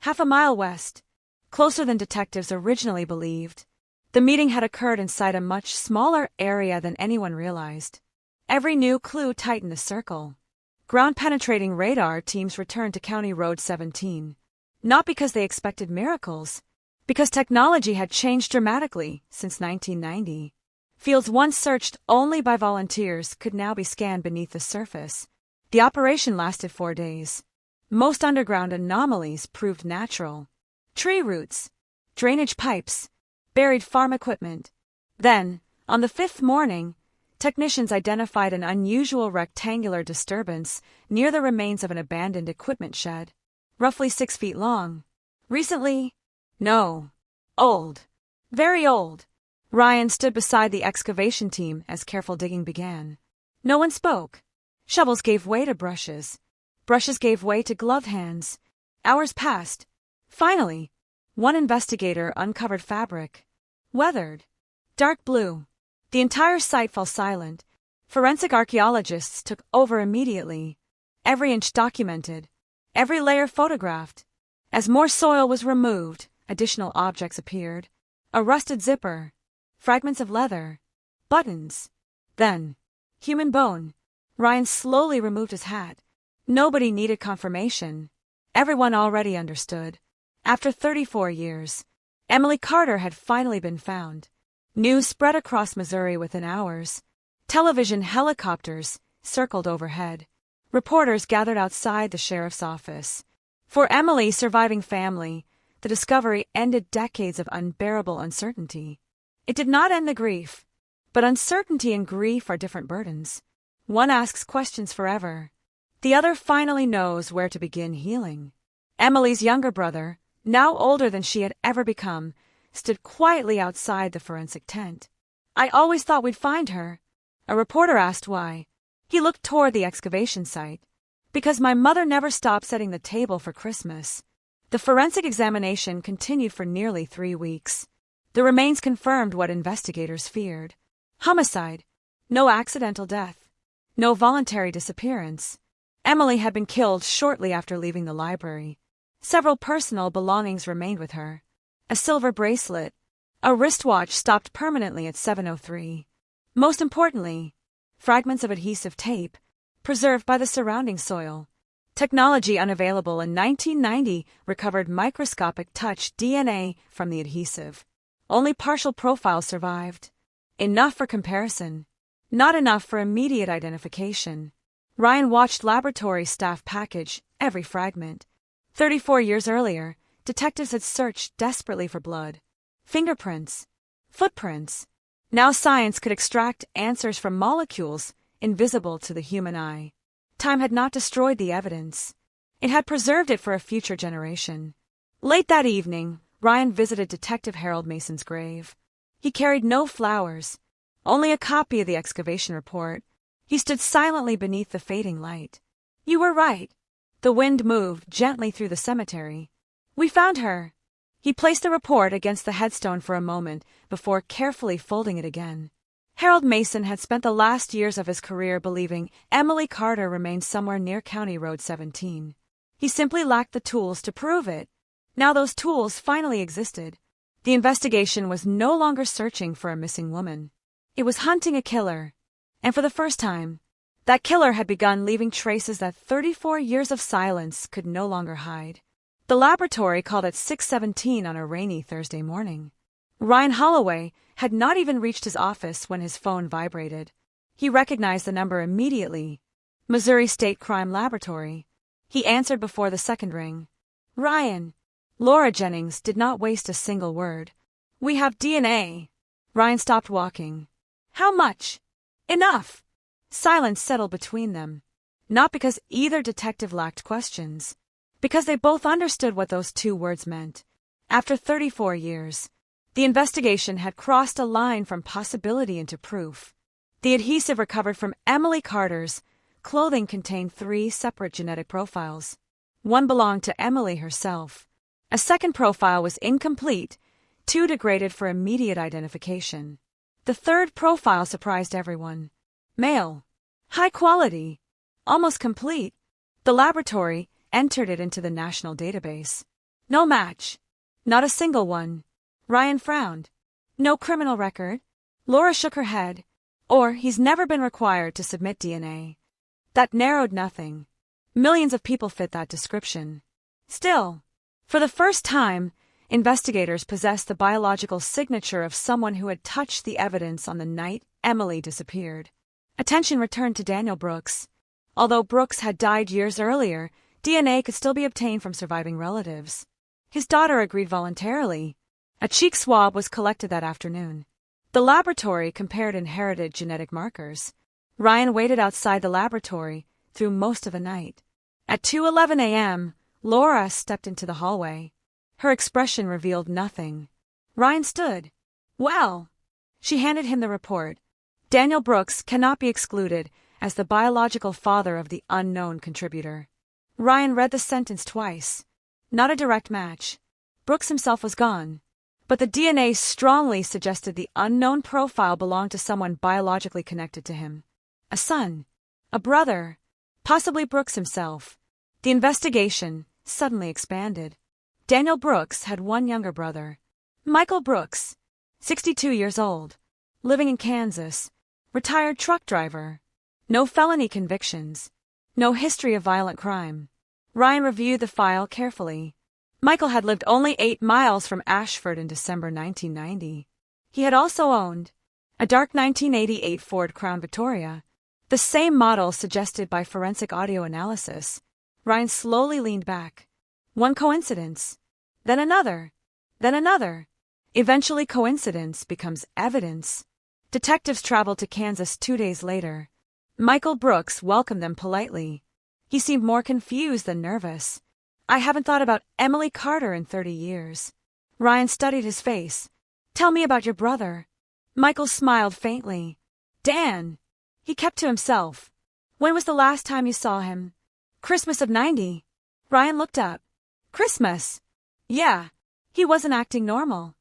Half a mile west, closer than detectives originally believed. The meeting had occurred inside a much smaller area than anyone realized. Every new clue tightened the circle. Ground-penetrating radar teams returned to County Road 17. Not because they expected miracles, because technology had changed dramatically since 1990. Fields once searched only by volunteers could now be scanned beneath the surface. The operation lasted 4 days. Most underground anomalies proved natural. Tree roots, drainage pipes, buried farm equipment. Then, on the 5th morning, technicians identified an unusual rectangular disturbance near the remains of an abandoned equipment shed, roughly 6 feet long. Recently? No. Old. Very old. Ryan stood beside the excavation team as careful digging began. No one spoke. Shovels gave way to brushes. Brushes gave way to gloved hands. Hours passed. Finally, one investigator uncovered fabric. Weathered. Dark blue. The entire site fell silent. Forensic archaeologists took over immediately. Every inch documented. Every layer photographed. As more soil was removed, additional objects appeared. A rusted zipper. Fragments of leather. Buttons. Then, human bone. Ryan slowly removed his hat. Nobody needed confirmation. Everyone already understood. After 34 years, Emily Carter had finally been found. News spread across Missouri within hours. Television helicopters circled overhead. Reporters gathered outside the sheriff's office. For Emily's surviving family, the discovery ended decades of unbearable uncertainty. It did not end the grief, but uncertainty and grief are different burdens. One asks questions forever. The other finally knows where to begin healing. Emily's younger brother, now older than she had ever become, stood quietly outside the forensic tent. "I always thought we'd find her." A reporter asked why. He looked toward the excavation site. "Because my mother never stopped setting the table for Christmas." The forensic examination continued for nearly 3 weeks. The remains confirmed what investigators feared. Homicide. No accidental death. No voluntary disappearance. Emily had been killed shortly after leaving the library. Several personal belongings remained with her. A silver bracelet. A wristwatch stopped permanently at 7:03. Most importantly, fragments of adhesive tape, preserved by the surrounding soil. Technology unavailable in 1990 recovered microscopic touch DNA from the adhesive. Only partial profiles survived. Enough for comparison. Not enough for immediate identification. Ryan watched laboratory staff package every fragment. 34 years earlier, detectives had searched desperately for blood, fingerprints, footprints. Now science could extract answers from molecules invisible to the human eye. Time had not destroyed the evidence. It had preserved it for a future generation. Late that evening, Ryan visited Detective Harold Mason's grave. He carried no flowers, only a copy of the excavation report. He stood silently beneath the fading light. "You were right." The wind moved gently through the cemetery. "We found her." He placed the report against the headstone for a moment before carefully folding it again. Harold Mason had spent the last years of his career believing Emily Carter remained somewhere near County Road 17. He simply lacked the tools to prove it. Now those tools finally existed. The investigation was no longer searching for a missing woman. It was hunting a killer. And for the first time, that killer had begun leaving traces that 34 years of silence could no longer hide. The laboratory called at 6:17 on a rainy Thursday morning. Ryan Holloway had not even reached his office when his phone vibrated. He recognized the number immediately. Missouri State Crime Laboratory. He answered before the second ring. "Ryan." Laura Jennings did not waste a single word. "We have DNA." Ryan stopped walking. "How much?" "Enough." Silence settled between them. Not because either detective lacked questions. Because they both understood what those two words meant. After 34 years, the investigation had crossed a line from possibility into proof. The adhesive recovered from Emily Carter's clothing contained 3 separate genetic profiles. One belonged to Emily herself. A second profile was incomplete, too degraded for immediate identification. The third profile surprised everyone. Male. High quality. Almost complete. The laboratory entered it into the national database. No match. Not a single one. Ryan frowned. No criminal record. Laura shook her head. Or he's never been required to submit DNA. That narrowed nothing. Millions of people fit that description. Still, for the first time, investigators possessed the biological signature of someone who had touched the evidence on the night Emily disappeared. Attention returned to Daniel Brooks. Although Brooks had died years earlier, DNA could still be obtained from surviving relatives. His daughter agreed voluntarily. A cheek swab was collected that afternoon. The laboratory compared inherited genetic markers. Ryan waited outside the laboratory through most of the night. At 2:11 a.m., Laura stepped into the hallway. Her expression revealed nothing. Ryan stood. "Well." She handed him the report. Daniel Brooks cannot be excluded as the biological father of the unknown contributor. Ryan read the sentence twice. Not a direct match. Brooks himself was gone. But the DNA strongly suggested the unknown profile belonged to someone biologically connected to him. A son. A brother. Possibly Brooks himself. The investigation suddenly expanded. Daniel Brooks had one younger brother. Michael Brooks, 62 years old, living in Kansas, retired truck driver. No felony convictions. No history of violent crime. Ryan reviewed the file carefully. Michael had lived only 8 miles from Ashford in December 1990. He had also owned a dark 1988 Ford Crown Victoria, the same model suggested by forensic audio analysis. Ryan slowly leaned back. One coincidence, then another, then another. Eventually coincidence becomes evidence. Detectives traveled to Kansas 2 days later. Michael Brooks welcomed them politely. He seemed more confused than nervous. I haven't thought about Emily Carter in 30 years. Ryan studied his face. Tell me about your brother. Michael smiled faintly. Dan. He kept to himself. When was the last time you saw him? Christmas of 90. Ryan looked up. Christmas? Yeah. He wasn't acting normal.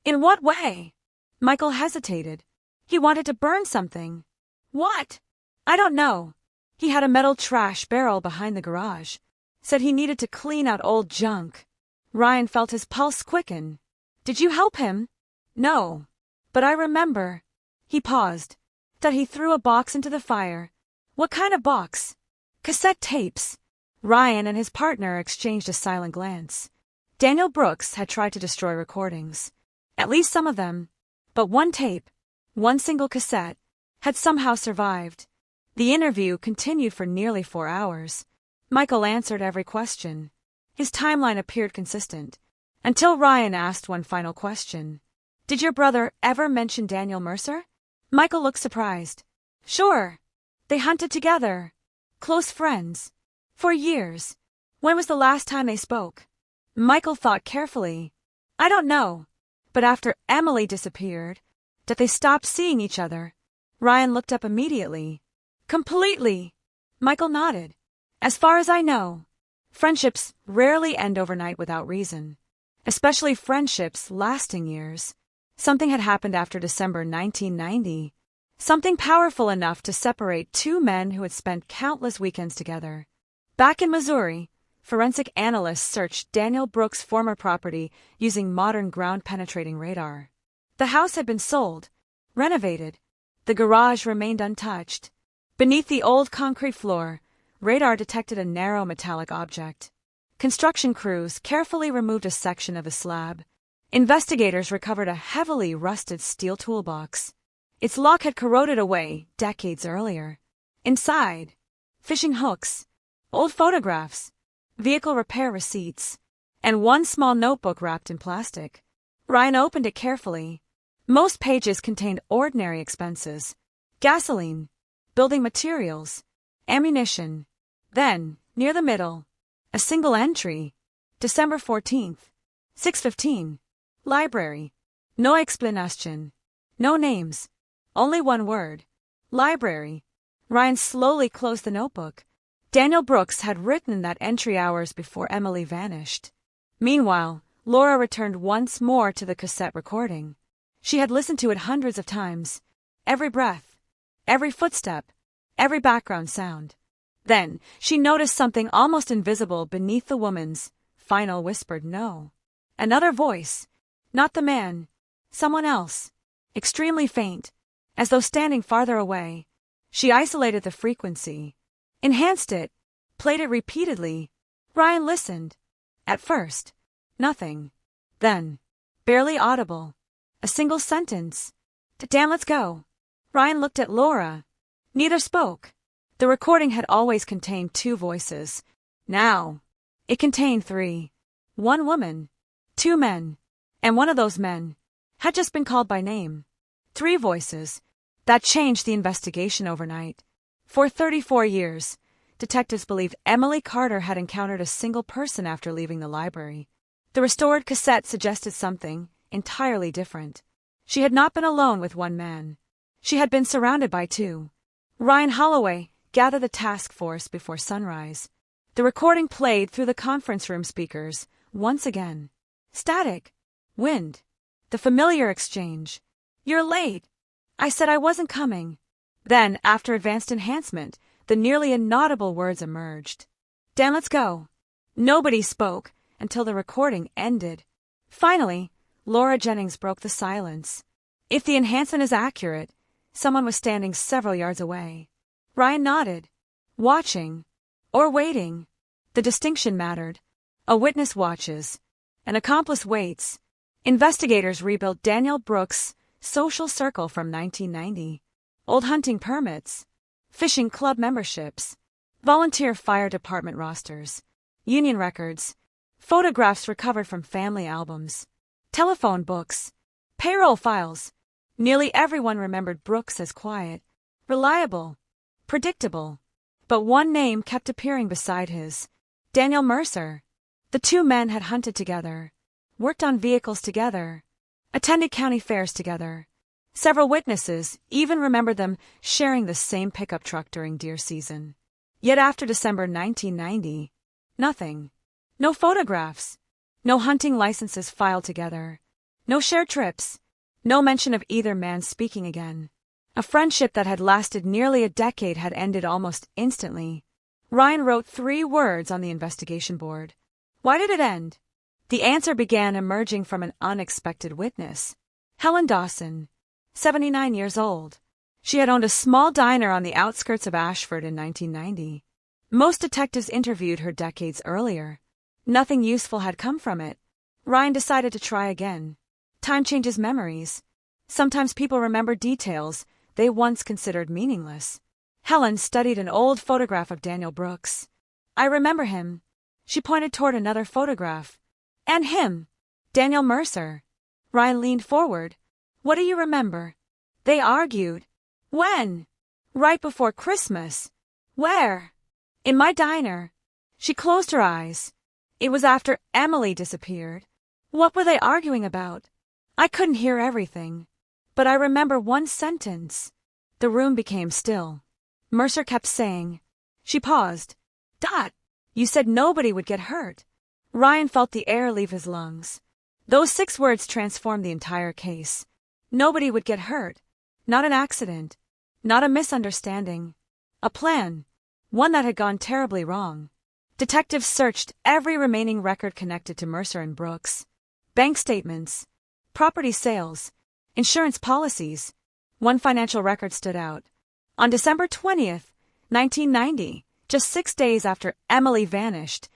In what way? Michael hesitated. He wanted to burn something. What? I don't know. He had a metal trash barrel behind the garage. Said he needed to clean out old junk. Ryan felt his pulse quicken. Did you help him? No. But I remember. He paused. That he threw a box into the fire. What kind of box? Cassette tapes. Ryan and his partner exchanged a silent glance. Daniel Brooks had tried to destroy recordings. At least some of them. But one tape, one single cassette, had somehow survived. The interview continued for nearly 4 hours. Michael answered every question. His timeline appeared consistent. Until Ryan asked one final question. Did your brother ever mention Daniel Mercer? Michael looked surprised. Sure. They hunted together. Close friends. For years. When was the last time they spoke? Michael thought carefully. I don't know. But after Emily disappeared, that they stopped seeing each other. Ryan looked up immediately. Completely. Michael nodded. As far as I know, friendships rarely end overnight without reason. Especially friendships lasting years. Something had happened after December 1990. Something powerful enough to separate 2 men who had spent countless weekends together. Back in Missouri, forensic analysts searched Daniel Brooks' former property using modern ground-penetrating radar. The house had been sold, renovated. The garage remained untouched. Beneath the old concrete floor, radar detected a narrow metallic object. Construction crews carefully removed a section of the slab. Investigators recovered a heavily rusted steel toolbox. Its lock had corroded away decades earlier. Inside, fishing hooks, old photographs, vehicle repair receipts, and one small notebook wrapped in plastic. Ryan opened it carefully. Most pages contained ordinary expenses. Gasoline, building materials, ammunition. Then, near the middle, a single entry. December 14th, 6:15. Library. No explanation. No names. Only one word. Library. Ryan slowly closed the notebook. Daniel Brooks had written that entry hours before Emily vanished. Meanwhile, Laura returned once more to the cassette recording. She had listened to it hundreds of times. Every breath, every footstep, every background sound. Then, she noticed something almost invisible beneath the woman's final whispered no. Another voice. Not the man. Someone else. Extremely faint, as though standing farther away. She isolated the frequency, enhanced it, played it repeatedly. Ryan listened. At first, nothing. Then, barely audible. A single sentence. Dan, let's go. Ryan looked at Laura. Neither spoke. The recording had always contained 2 voices. Now, it contained 3. 1 woman, 2 men, and one of those men had just been called by name. 3 voices. That changed the investigation overnight. For 34 years, detectives believed Emily Carter had encountered a single person after leaving the library. The restored cassette suggested something entirely different. She had not been alone with 1 man. She had been surrounded by 2. Ryan Holloway gathered the task force before sunrise. The recording played through the conference room speakers, once again. Static. Wind. The familiar exchange. "You're late." I said I wasn't coming. Then, after advanced enhancement, the nearly inaudible words emerged. "Dan, let's go." Nobody spoke until the recording ended. Finally, Laura Jennings broke the silence. If the enhancement is accurate, someone was standing several yards away. Ryan nodded. Watching. Or waiting. The distinction mattered. A witness watches. An accomplice waits. Investigators rebuilt Daniel Brooks' social circle from 1990. Old hunting permits. Fishing club memberships. Volunteer fire department rosters. Union records. Photographs recovered from family albums. Telephone books. Payroll files. Nearly everyone remembered Brooks as quiet, reliable, predictable. But one name kept appearing beside his. Daniel Mercer. The two men had hunted together, worked on vehicles together, attended county fairs together. Several witnesses even remembered them sharing the same pickup truck during deer season. Yet after December 1990, nothing. No photographs. No hunting licenses filed together. No shared trips. No mention of either man speaking again. A friendship that had lasted nearly a decade had ended almost instantly. Ryan wrote 3 words on the investigation board. Why did it end? The answer began emerging from an unexpected witness. Helen Dawson, 79 years old. She had owned a small diner on the outskirts of Ashford in 1990. Most detectives interviewed her decades earlier. Nothing useful had come from it. Ryan decided to try again. Time changes memories. Sometimes people remember details they once considered meaningless. Helen studied an old photograph of Daniel Brooks. "I remember him." She pointed toward another photograph. "And him. Daniel Mercer." Ryan leaned forward. "What do you remember?" "They argued." "When?" "Right before Christmas." "Where?" "In my diner." She closed her eyes. It was after Emily disappeared. What were they arguing about? I couldn't hear everything, but I remember one sentence. The room became still. Mercer kept saying. She paused. "Dot, you said nobody would get hurt." Ryan felt the air leave his lungs. Those 6 words transformed the entire case. Nobody would get hurt. Not an accident. Not a misunderstanding. A plan. One that had gone terribly wrong. Detectives searched every remaining record connected to Mercer and Brooks. Bank statements. Property sales. Insurance policies. One financial record stood out. On December 20th, 1990, just 6 days after Emily vanished,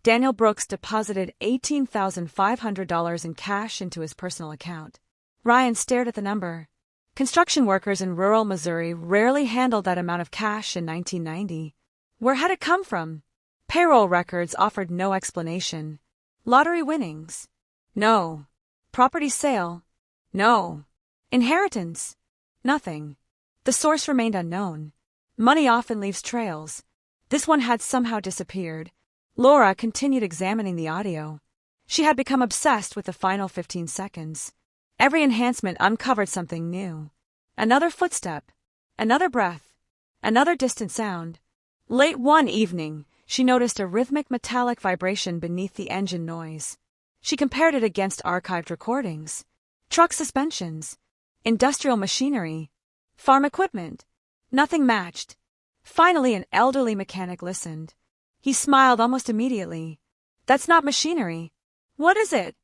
Daniel Brooks deposited $18,500 in cash into his personal account. Ryan stared at the number. Construction workers in rural Missouri rarely handled that amount of cash in 1990. Where had it come from? Payroll records offered no explanation. Lottery winnings? No. Property sale? No. Inheritance? Nothing. The source remained unknown. Money often leaves trails. This one had somehow disappeared. Laura continued examining the audio. She had become obsessed with the final 15 seconds. Every enhancement uncovered something new. Another footstep. Another breath. Another distant sound. Late one evening, she noticed a rhythmic metallic vibration beneath the engine noise. She compared it against archived recordings. Truck suspensions. Industrial machinery. Farm equipment. Nothing matched. Finally, an elderly mechanic listened. He smiled almost immediately. "That's not machinery." "What is it?"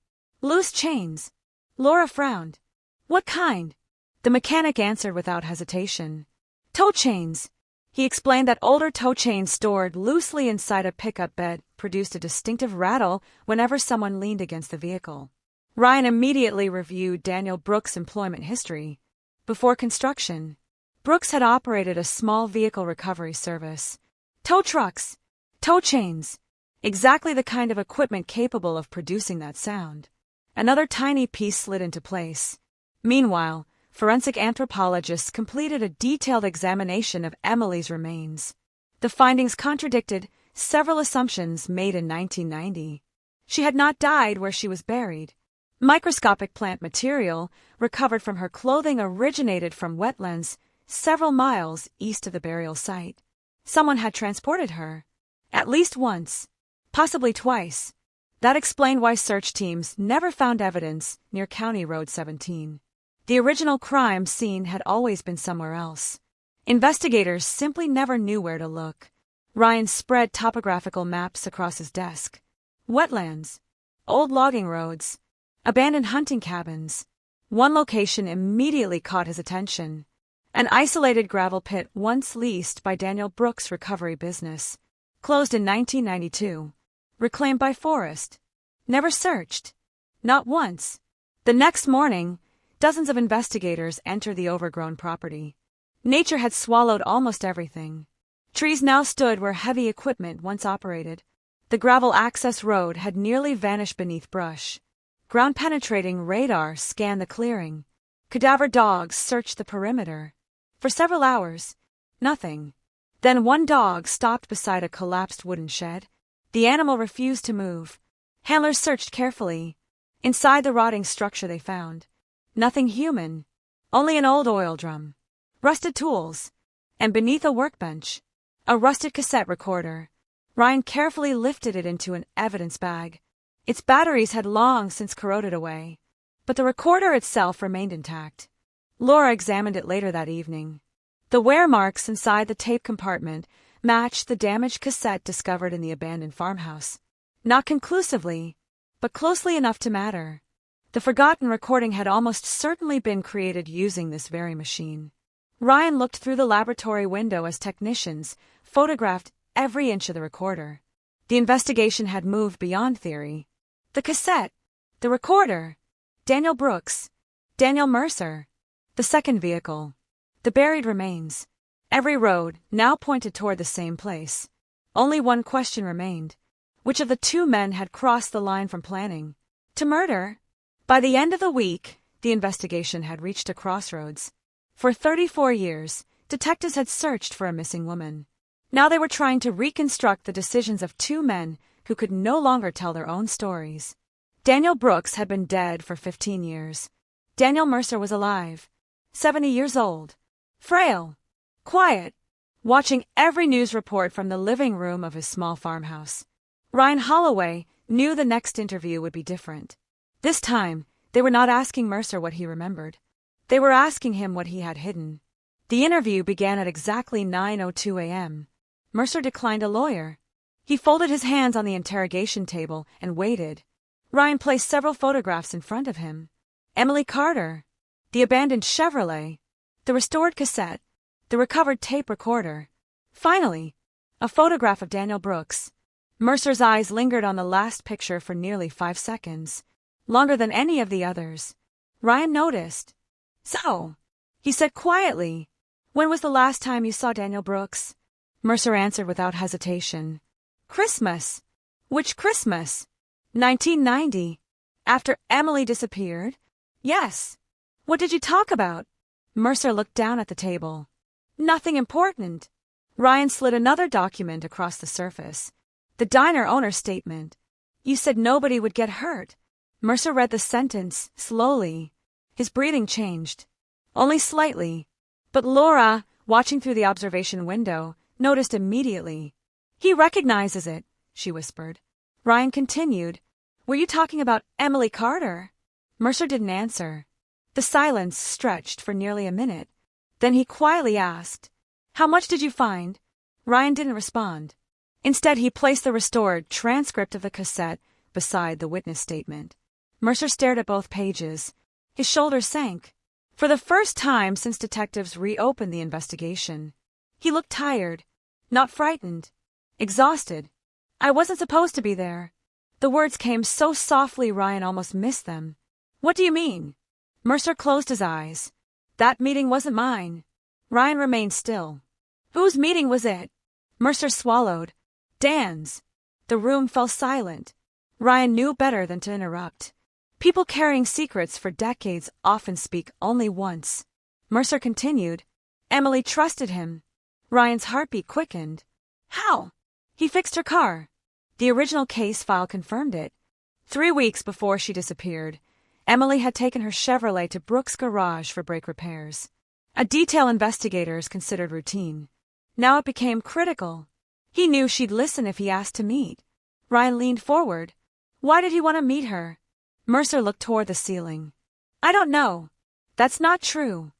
"Loose chains." Laura frowned. "What kind?" The mechanic answered without hesitation. "Tow chains." He explained that older tow chains stored loosely inside a pickup bed produced a distinctive rattle whenever someone leaned against the vehicle. Ryan immediately reviewed Daniel Brooks' employment history. Before construction, Brooks had operated a small vehicle recovery service. Tow trucks. Tow chains. Exactly the kind of equipment capable of producing that sound. Another tiny piece slid into place. Meanwhile, forensic anthropologists completed a detailed examination of Emily's remains. The findings contradicted several assumptions made in 1990. She had not died where she was buried. Microscopic plant material recovered from her clothing originated from wetlands several miles east of the burial site. Someone had transported her. At least once. Possibly twice. That explained why search teams never found evidence near County Road 17. The original crime scene had always been somewhere else. Investigators simply never knew where to look. Ryan spread topographical maps across his desk. Wetlands, old logging roads, abandoned hunting cabins. One location immediately caught his attention. An isolated gravel pit once leased by Daniel Brooks' recovery business. Closed in 1992. Reclaimed by Forrest. Never searched. Not once. The next morning, dozens of investigators entered the overgrown property. Nature had swallowed almost everything. Trees now stood where heavy equipment once operated. The gravel access road had nearly vanished beneath brush. Ground-penetrating radar scanned the clearing. Cadaver dogs searched the perimeter. For several hours, nothing. Then one dog stopped beside a collapsed wooden shed. The animal refused to move. Handlers searched carefully. Inside the rotting structure they found nothing human, only an old oil drum, rusted tools, and beneath a workbench, a rusted cassette recorder. Ryan carefully lifted it into an evidence bag. Its batteries had long since corroded away, but the recorder itself remained intact. Laura examined it later that evening. The wear marks inside the tape compartment matched the damaged cassette discovered in the abandoned farmhouse. Not conclusively, but closely enough to matter. The forgotten recording had almost certainly been created using this very machine. Ryan looked through the laboratory window as technicians photographed every inch of the recorder. The investigation had moved beyond theory. The cassette, the recorder, Daniel Brooks, Daniel Mercer, the second vehicle, the buried remains. Every road now pointed toward the same place. Only one question remained. Which of the two men had crossed the line from planning to murder? By the end of the week, the investigation had reached a crossroads. For 34 years, detectives had searched for a missing woman. Now they were trying to reconstruct the decisions of two men who could no longer tell their own stories. Daniel Brooks had been dead for 15 years. Daniel Mercer was alive, 70 years old, frail, quiet, watching every news report from the living room of his small farmhouse. Ryan Holloway knew the next interview would be different. This time, they were not asking Mercer what he remembered. They were asking him what he had hidden. The interview began at exactly 9:02 a.m. Mercer declined a lawyer. He folded his hands on the interrogation table and waited. Ryan placed several photographs in front of him. Emily Carter, the abandoned Chevrolet, the restored cassette, the recovered tape recorder. Finally, a photograph of Daniel Brooks. Mercer's eyes lingered on the last picture for nearly 5 seconds, longer than any of the others. Ryan noticed. "So," he said quietly, "when was the last time you saw Daniel Brooks?" Mercer answered without hesitation. "Christmas." "Which Christmas?" 1990. "After Emily disappeared?" "Yes." "What did you talk about?" Mercer looked down at the table. "Nothing important." Ryan slid another document across the surface. The diner owner's statement. "You said nobody would get hurt." Mercer read the sentence slowly. His breathing changed. Only slightly. But Laura, watching through the observation window, noticed immediately. "He recognizes it," she whispered. Ryan continued. "Were you talking about Emily Carter?" Mercer didn't answer. The silence stretched for nearly a minute. Then he quietly asked, "How much did you find?" Ryan didn't respond. Instead, he placed the restored transcript of the cassette beside the witness statement. Mercer stared at both pages. His shoulders sank. For the first time since detectives reopened the investigation, he looked tired, not frightened, exhausted. "I wasn't supposed to be there." The words came so softly Ryan almost missed them. "What do you mean?" Mercer closed his eyes. "That meeting wasn't mine." Ryan remained still. "Whose meeting was it?" Mercer swallowed. "Dan's." The room fell silent. Ryan knew better than to interrupt. People carrying secrets for decades often speak only once. Mercer continued. "Emily trusted him." Ryan's heartbeat quickened. "How?" "He fixed her car." The original case file confirmed it. 3 weeks before she disappeared, Emily had taken her Chevrolet to Brooks' garage for brake repairs. A detail investigators considered routine. Now it became critical. He knew she'd listen if he asked to meet. Ryan leaned forward. Why did he want to meet her? Mercer looked toward the ceiling. I don't know. That's not true.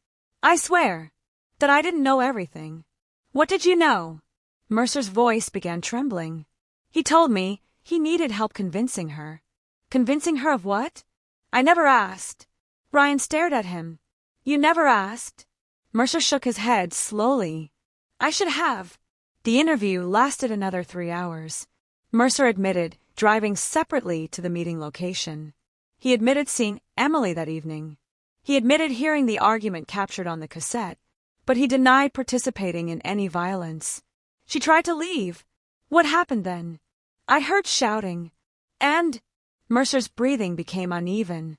I swear that I didn't know everything. What did you know? Mercer's voice began trembling. He told me he needed help convincing her. Convincing her of what? I never asked. Ryan stared at him. You never asked? Mercer shook his head slowly. I should have. The interview lasted another 3 hours. Mercer admitted driving separately to the meeting location. He admitted seeing Emily that evening. He admitted hearing the argument captured on the cassette, but he denied participating in any violence. She tried to leave. What happened then? I heard shouting. And Mercer's breathing became uneven.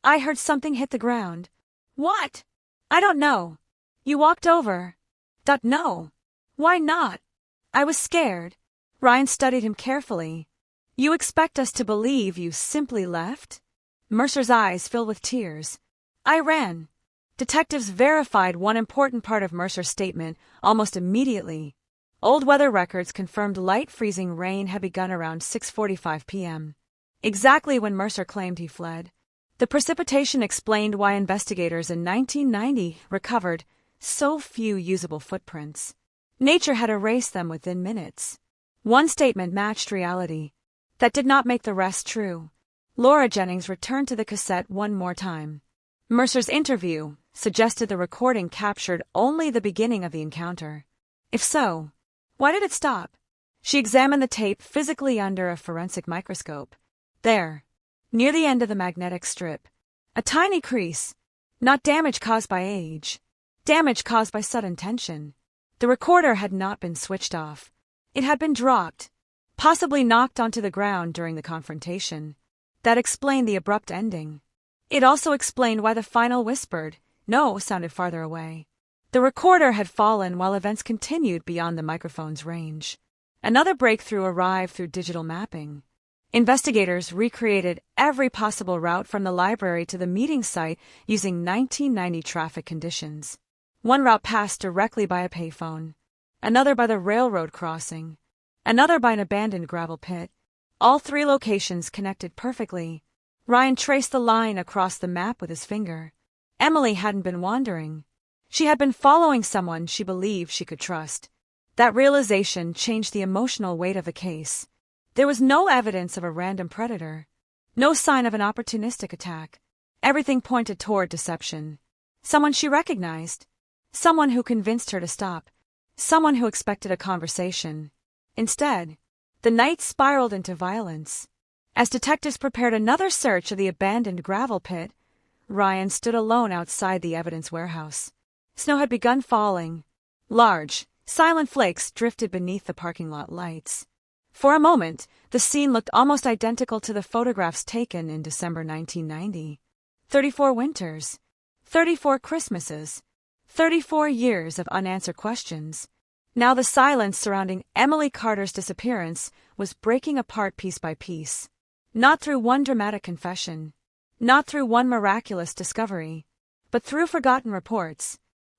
I heard something hit the ground. What? I don't know. You walked over. No. Why not? I was scared. Ryan studied him carefully. You expect us to believe you simply left? Mercer's eyes filled with tears. I ran. Detectives verified one important part of Mercer's statement almost immediately. Old weather records confirmed light freezing rain had begun around 6:45 p.m., exactly when Mercer claimed he fled. The precipitation explained why investigators in 1990 recovered so few usable footprints. Nature had erased them within minutes. One statement matched reality. That did not make the rest true. Laura Jennings returned to the cassette one more time. Mercer's interview suggested the recording captured only the beginning of the encounter. If so, why did it stop? She examined the tape physically under a forensic microscope. There, near the end of the magnetic strip, a tiny crease, not damage caused by age, damage caused by sudden tension. The recorder had not been switched off. It had been dropped, possibly knocked onto the ground during the confrontation. That explained the abrupt ending. It also explained why the final whispered, "No," sounded farther away. The recorder had fallen while events continued beyond the microphone's range. Another breakthrough arrived through digital mapping. Investigators recreated every possible route from the library to the meeting site using 1990 traffic conditions. One route passed directly by a payphone, another by the railroad crossing, another by an abandoned gravel pit. All 3 locations connected perfectly. Ryan traced the line across the map with his finger. Emily hadn't been wandering. She had been following someone she believed she could trust. That realization changed the emotional weight of the case. There was no evidence of a random predator, no sign of an opportunistic attack. Everything pointed toward deception. Someone she recognized. Someone who convinced her to stop. Someone who expected a conversation. Instead, the night spiraled into violence. As detectives prepared another search of the abandoned gravel pit, Ryan stood alone outside the evidence warehouse. Snow had begun falling. Large, silent flakes drifted beneath the parking lot lights. For a moment, the scene looked almost identical to the photographs taken in December 1990. 34 winters, 34 Christmases, 34 years of unanswered questions. Now the silence surrounding Emily Carter's disappearance was breaking apart piece by piece. Not through one dramatic confession, not through one miraculous discovery, but through forgotten reports,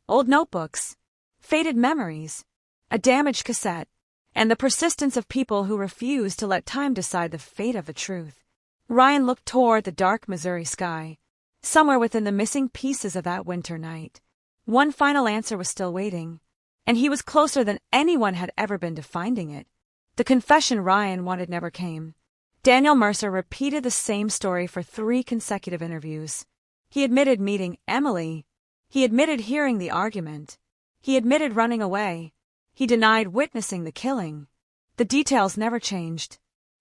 old notebooks, faded memories, a damaged cassette, and the persistence of people who refused to let time decide the fate of the truth. Ryan looked toward the dark Missouri sky, somewhere within the missing pieces of that winter night. One final answer was still waiting, and he was closer than anyone had ever been to finding it. The confession Ryan wanted never came. Daniel Mercer repeated the same story for 3 consecutive interviews. He admitted meeting Emily. He admitted hearing the argument. He admitted running away. He denied witnessing the killing. The details never changed.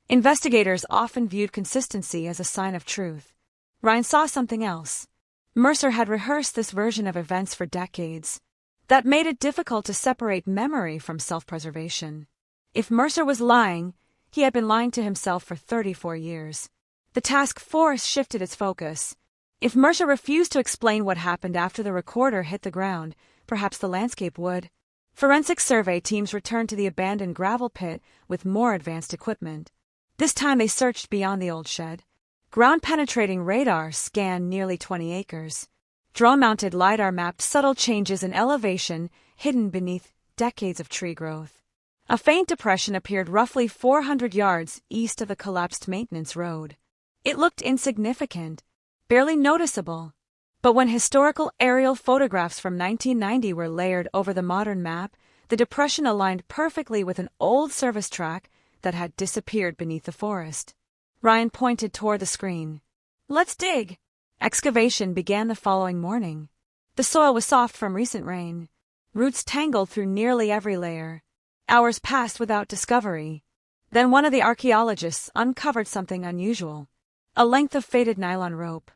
Investigators often viewed consistency as a sign of truth. Ryan saw something else. Mercer had rehearsed this version of events for decades. That made it difficult to separate memory from self-preservation. If Mercer was lying, he had been lying to himself for 34 years. The task force shifted its focus. If Mercer refused to explain what happened after the recorder hit the ground, perhaps the landscape would. Forensic survey teams returned to the abandoned gravel pit with more advanced equipment. This time they searched beyond the old shed. Ground-penetrating radar scanned nearly 20 acres. Drone-mounted LiDAR mapped subtle changes in elevation hidden beneath decades of tree growth. A faint depression appeared roughly 400 yards east of the collapsed maintenance road. It looked insignificant, barely noticeable. But when historical aerial photographs from 1990 were layered over the modern map, the depression aligned perfectly with an old service track that had disappeared beneath the forest. Ryan pointed toward the screen. "Let's dig." Excavation began the following morning. The soil was soft from recent rain. Roots tangled through nearly every layer. Hours passed without discovery. Then one of the archaeologists uncovered something unusual. A length of faded nylon rope.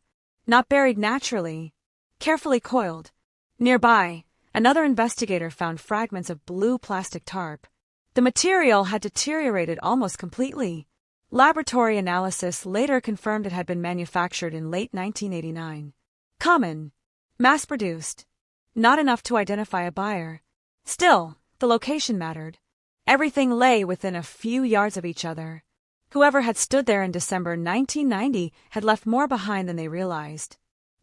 Not buried naturally. Carefully coiled. Nearby, another investigator found fragments of blue plastic tarp. The material had deteriorated almost completely. Laboratory analysis later confirmed it had been manufactured in late 1989. Common. Mass-produced. Not enough to identify a buyer. Still, the location mattered. Everything lay within a few yards of each other. Whoever had stood there in December 1990 had left more behind than they realized.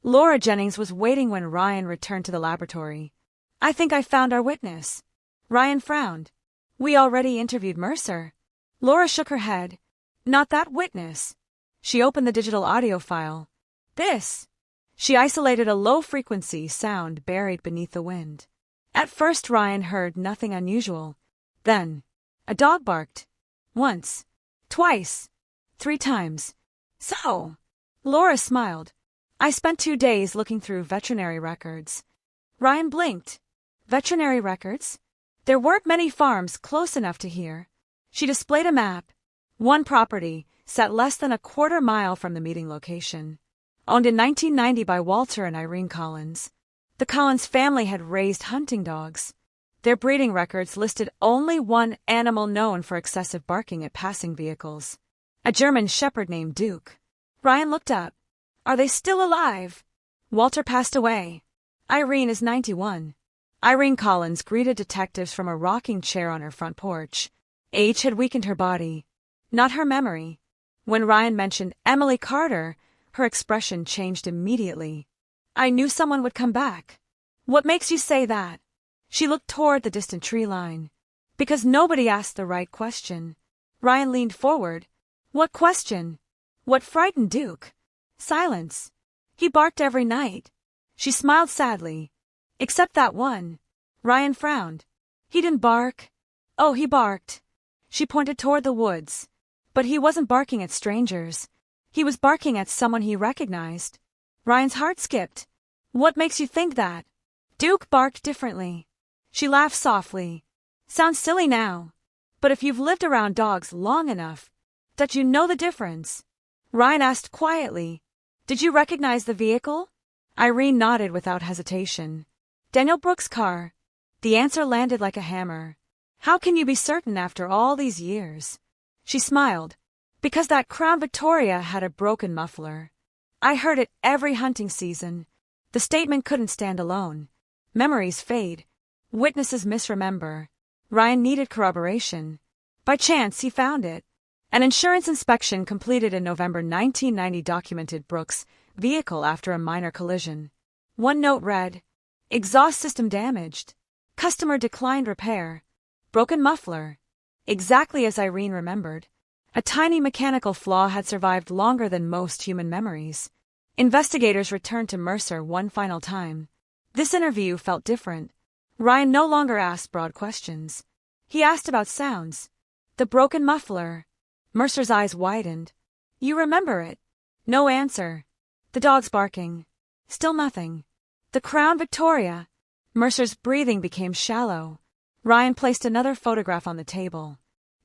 Laura Jennings was waiting when Ryan returned to the laboratory. "I think I found our witness." Ryan frowned. "We already interviewed Mercer." Laura shook her head. "Not that witness." She opened the digital audio file. "This." She isolated a low-frequency sound buried beneath the wind. At first Ryan heard nothing unusual. Then, a dog barked. Once. Twice. 3 times. "So," Laura smiled. "I spent 2 days looking through veterinary records." Ryan blinked. Veterinary records? There weren't many farms close enough to hear. She displayed a map. One property sat less than a quarter mile from the meeting location. Owned in 1990 by Walter and Irene Collins. The Collins family had raised hunting dogs. Their breeding records listed only one animal known for excessive barking at passing vehicles. A German shepherd named Duke. Ryan looked up. "Are they still alive?" "Walter passed away. Irene is 91. Irene Collins greeted detectives from a rocking chair on her front porch. Age had weakened her body, not her memory. When Ryan mentioned Emily Carter, her expression changed immediately. "I knew someone would come back." "What makes you say that?" She looked toward the distant tree line. "Because nobody asked the right question." Ryan leaned forward. "What question?" "What frightened Duke?" Silence. "He barked every night." She smiled sadly. "Except that one." Ryan frowned. "He didn't bark." "Oh, he barked." She pointed toward the woods. But he wasn't barking at strangers. He was barking at someone he recognized. Ryan's heart skipped. "What makes you think that?" "Duke barked differently." She laughed softly. "Sounds silly now. But if you've lived around dogs long enough, that you know the difference." Ryan asked quietly, "Did you recognize the vehicle?" Irene nodded without hesitation. "Daniel Brooks' car." The answer landed like a hammer. "How can you be certain after all these years?" She smiled. "Because that Crown Victoria had a broken muffler. I heard it every hunting season. The statement couldn't stand alone. Memories fade. Witnesses misremember. Ryan needed corroboration. By chance, he found it. An insurance inspection completed in November 1990 documented Brooks' vehicle after a minor collision. One note read, "Exhaust system damaged. Customer declined repair. Broken muffler." Exactly as Irene remembered. A tiny mechanical flaw had survived longer than most human memories. Investigators returned to Mercer one final time. This interview felt different. Ryan no longer asked broad questions. He asked about sounds. The broken muffler. Mercer's eyes widened. "You remember it?" No answer. The dogs barking. Still nothing. The Crown Victoria. Mercer's breathing became shallow. Ryan placed another photograph on the table.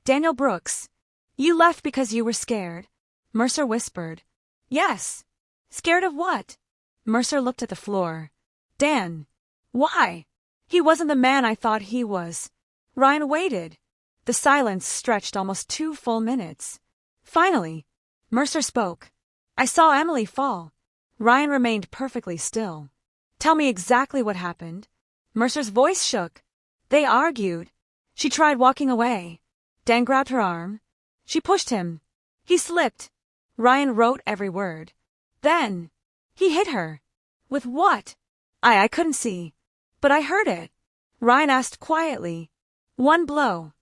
"Daniel Brooks. You left because you were scared." Mercer whispered. "Yes." "Scared of what?" Mercer looked at the floor. "Dan." "Why?" "He wasn't the man I thought he was." Ryan waited. The silence stretched almost 2 full minutes. Finally, Mercer spoke. "I saw Emily fall." Ryan remained perfectly still. "Tell me exactly what happened." Mercer's voice shook. "They argued. She tried walking away. Dan grabbed her arm. She pushed him. He slipped." Ryan wrote every word. "Then he hit her." "With what?" I couldn't see. But I heard it." Ryan asked quietly. "One blow."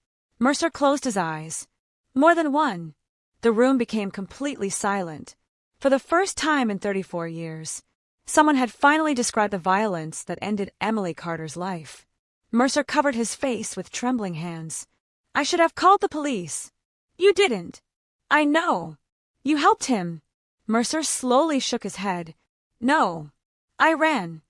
Mercer closed his eyes. More than one. The room became completely silent. For the first time in 34 years, someone had finally described the violence that ended Emily Carter's life. Mercer covered his face with trembling hands. I should have called the police. You didn't. I know. You helped him. Mercer slowly shook his head. No. I ran.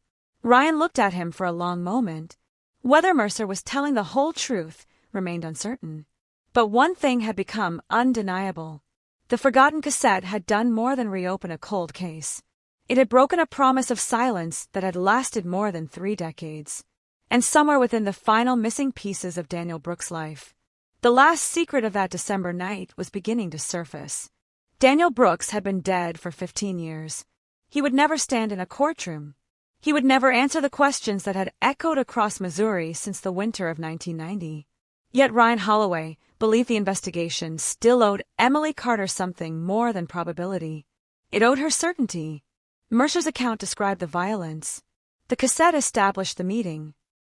Ryan looked at him for a long moment. Whether Mercer was telling the whole truth remained uncertain. But one thing had become undeniable. The forgotten cassette had done more than reopen a cold case. It had broken a promise of silence that had lasted more than 3 decades. And somewhere within the final missing pieces of Daniel Brooks' life, the last secret of that December night was beginning to surface. Daniel Brooks had been dead for 15 years. He would never stand in a courtroom. He would never answer the questions that had echoed across Missouri since the winter of 1990. Yet Ryan Holloway believed the investigation still owed Emily Carter something more than probability. It owed her certainty. Mercer's account described the violence. The cassette established the meeting.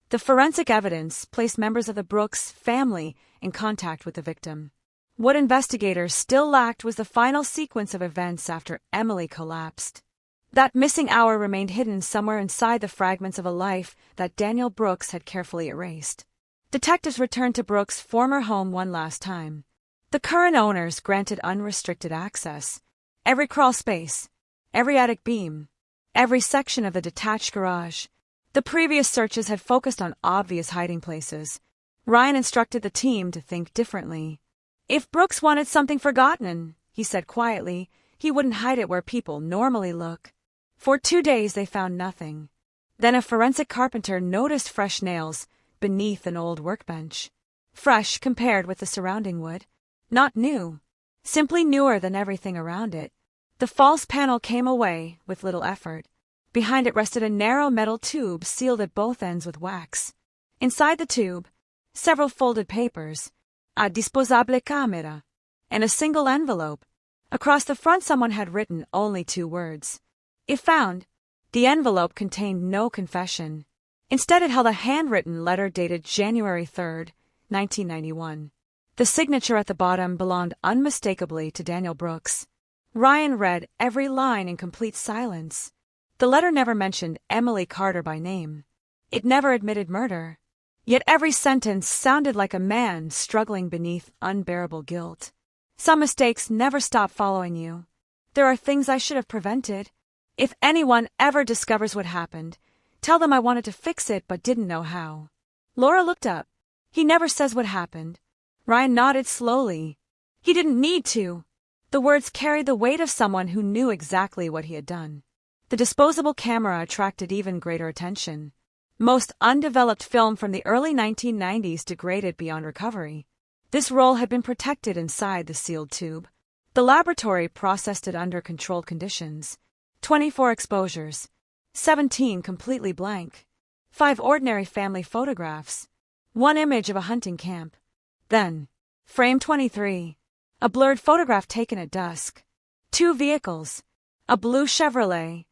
The forensic evidence placed members of the Brooks family in contact with the victim. What investigators still lacked was the final sequence of events after Emily collapsed. That missing hour remained hidden somewhere inside the fragments of a life that Daniel Brooks had carefully erased. Detectives returned to Brooks' former home one last time. The current owners granted unrestricted access. Every crawl space, every attic beam, every section of the detached garage. The previous searches had focused on obvious hiding places. Ryan instructed the team to think differently. If Brooks wanted something forgotten, he said quietly, he wouldn't hide it where people normally look. For 2 days they found nothing. Then a forensic carpenter noticed fresh nails beneath an old workbench. Fresh compared with the surrounding wood. Not new. Simply newer than everything around it. The false panel came away with little effort. Behind it rested a narrow metal tube sealed at both ends with wax. Inside the tube, several folded papers, a disposable camera, and a single envelope. Across the front someone had written only 2 words. If found, the envelope contained no confession. Instead it held a handwritten letter dated January 3, 1991. The signature at the bottom belonged unmistakably to Daniel Brooks. Ryan read every line in complete silence. The letter never mentioned Emily Carter by name. It never admitted murder. Yet every sentence sounded like a man struggling beneath unbearable guilt. Some mistakes never stop following you. There are things I should have prevented. If anyone ever discovers what happened, tell them I wanted to fix it but didn't know how. Laura looked up. He never says what happened. Ryan nodded slowly. He didn't need to. The words carried the weight of someone who knew exactly what he had done. The disposable camera attracted even greater attention. Most undeveloped film from the early 1990s degraded beyond recovery. This roll had been protected inside the sealed tube. The laboratory processed it under controlled conditions. 24 exposures. 17 completely blank. 5 ordinary family photographs. 1 image of a hunting camp. Then, frame 23. A blurred photograph taken at dusk. 2 vehicles. A blue Chevrolet.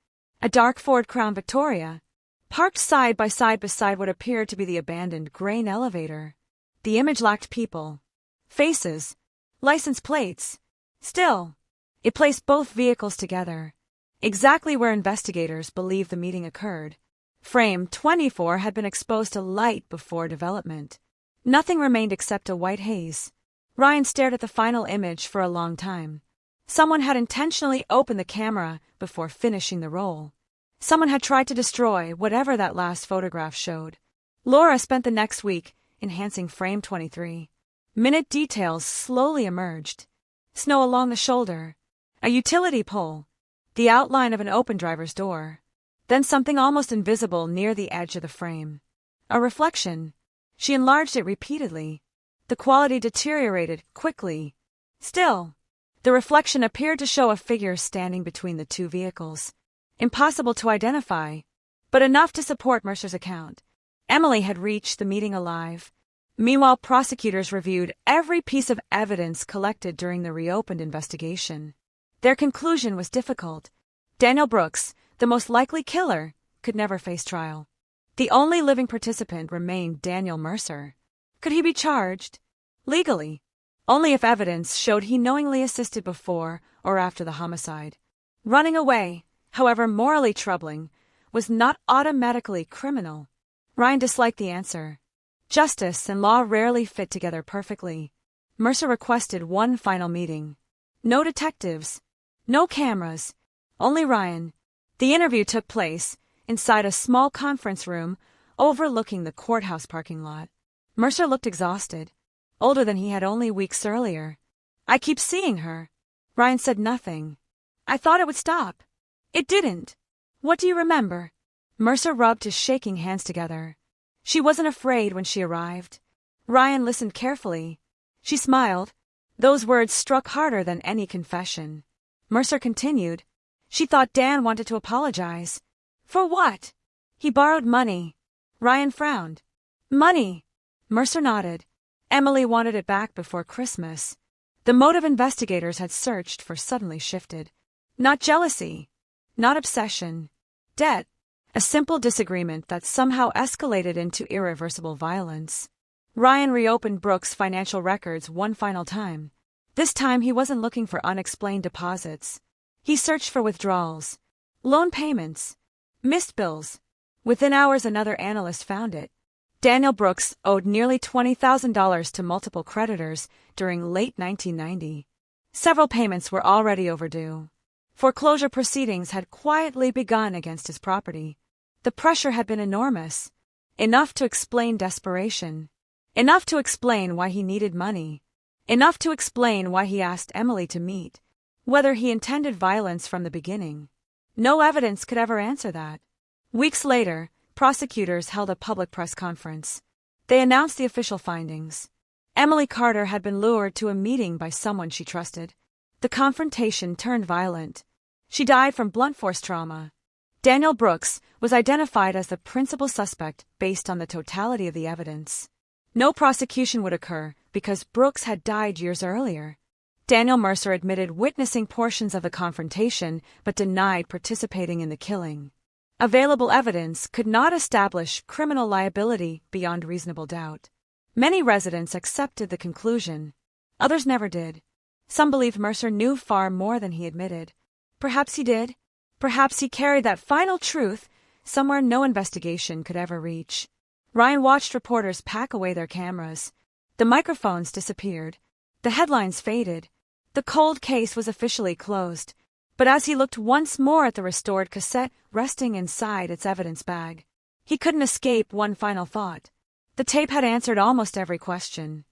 A dark Ford Crown Victoria, parked side by side beside what appeared to be the abandoned grain elevator. The image lacked people, faces, license plates. Still, it placed both vehicles together, exactly where investigators believed the meeting occurred. Frame 24 had been exposed to light before development. Nothing remained except a white haze. Ryan stared at the final image for a long time. Someone had intentionally opened the camera before finishing the roll. Someone had tried to destroy whatever that last photograph showed. Laura spent the next week enhancing frame 23. Minute details slowly emerged. Snow along the shoulder, a utility pole, the outline of an open driver's door, then something almost invisible near the edge of the frame. A reflection. She enlarged it repeatedly. The quality deteriorated quickly. Still, the reflection appeared to show a figure standing between the 2 vehicles. Impossible to identify, but enough to support Mercer's account. Emily had reached the meeting alive. Meanwhile, prosecutors reviewed every piece of evidence collected during the reopened investigation. Their conclusion was difficult. Daniel Brooks, the most likely killer, could never face trial. The only living participant remained Daniel Mercer. Could he be charged? Legally. Only if evidence showed he knowingly assisted before or after the homicide. Running away, however morally troubling, was not automatically criminal. Ryan disliked the answer. Justice and law rarely fit together perfectly. Mercer requested one final meeting. No detectives. No cameras. Only Ryan. The interview took place inside a small conference room overlooking the courthouse parking lot. Mercer looked exhausted, older than he had only weeks earlier. "I keep seeing her." Ryan said nothing. "I thought it would stop. It didn't. What do you remember?" Mercer rubbed his shaking hands together. "She wasn't afraid when she arrived." Ryan listened carefully. She smiled. Those words struck harder than any confession. Mercer continued. "She thought Dan wanted to apologize." "For what?" "He borrowed money." Ryan frowned. "Money?" Mercer nodded. "Emily wanted it back before Christmas." The motive investigators had searched for suddenly shifted. Not jealousy. Not obsession. Debt. A simple disagreement that somehow escalated into irreversible violence. Ryan reopened Brooks' financial records one final time. This time he wasn't looking for unexplained deposits. He searched for withdrawals, loan payments, missed bills. Within hours another analyst found it. Daniel Brooks owed nearly $20,000 to multiple creditors during late 1990. Several payments were already overdue. Foreclosure proceedings had quietly begun against his property. The pressure had been enormous. Enough to explain desperation. Enough to explain why he needed money. Enough to explain why he asked Emily to meet. Whether he intended violence from the beginning. No evidence could ever answer that. Weeks later, prosecutors held a public press conference. They announced the official findings. Emily Carter had been lured to a meeting by someone she trusted. The confrontation turned violent. She died from blunt force trauma. Daniel Brooks was identified as the principal suspect based on the totality of the evidence. No prosecution would occur because Brooks had died years earlier. Daniel Mercer admitted witnessing portions of the confrontation but denied participating in the killing. Available evidence could not establish criminal liability beyond reasonable doubt. Many residents accepted the conclusion. Others never did. Some believed Mercer knew far more than he admitted. Perhaps he did. Perhaps he carried that final truth somewhere no investigation could ever reach. Ryan watched reporters pack away their cameras. The microphones disappeared. The headlines faded. The cold case was officially closed. But as he looked once more at the restored cassette resting inside its evidence bag, he couldn't escape one final thought. The tape had answered almost every question.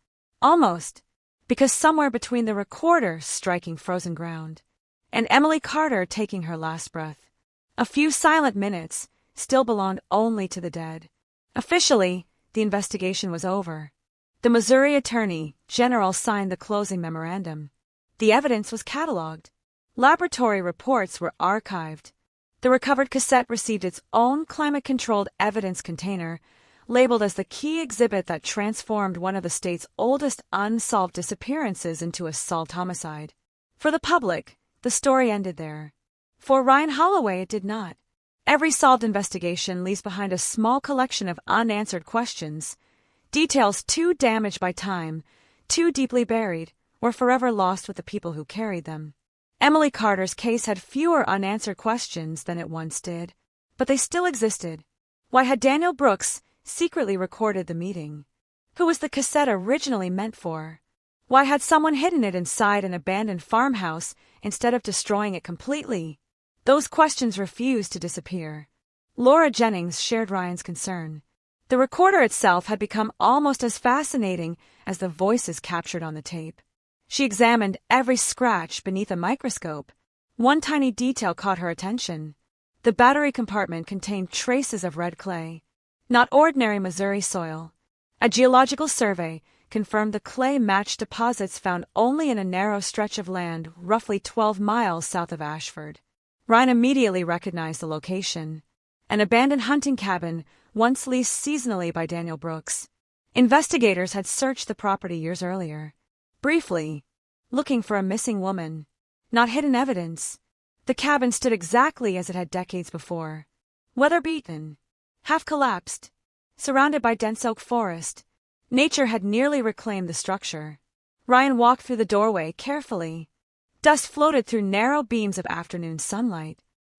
Almost. Because somewhere between the recorder striking frozen ground and Emily Carter taking her last breath, a few silent minutes still belonged only to the dead. Officially, the investigation was over. The Missouri Attorney General signed the closing memorandum. The evidence was cataloged. Laboratory reports were archived. The recovered cassette received its own climate-controlled evidence container, labeled as the key exhibit that transformed one of the state's oldest unsolved disappearances into a solved homicide. For the public, the story ended there. For Ryan Holloway, it did not. Every solved investigation leaves behind a small collection of unanswered questions, details too damaged by time, too deeply buried, or forever lost with the people who carried them. Emily Carter's case had fewer unanswered questions than it once did, but they still existed. Why had Daniel Brooks secretly recorded the meeting? Who was the cassette originally meant for? Why had someone hidden it inside an abandoned farmhouse instead of destroying it completely? Those questions refused to disappear. Laura Jennings shared Ryan's concern. The recorder itself had become almost as fascinating as the voices captured on the tape. She examined every scratch beneath a microscope. One tiny detail caught her attention. The battery compartment contained traces of red clay. Not ordinary Missouri soil. A geological survey confirmed the clay matched deposits found only in a narrow stretch of land roughly 12 miles south of Ashford. Ryan immediately recognized the location. An abandoned hunting cabin once leased seasonally by Daniel Brooks. Investigators had searched the property years earlier. Briefly, looking for a missing woman. Not hidden evidence. The cabin stood exactly as it had decades before. Weather-beaten. Half collapsed. Surrounded by dense oak forest. Nature had nearly reclaimed the structure. Ryan walked through the doorway carefully. Dust floated through narrow beams of afternoon sunlight.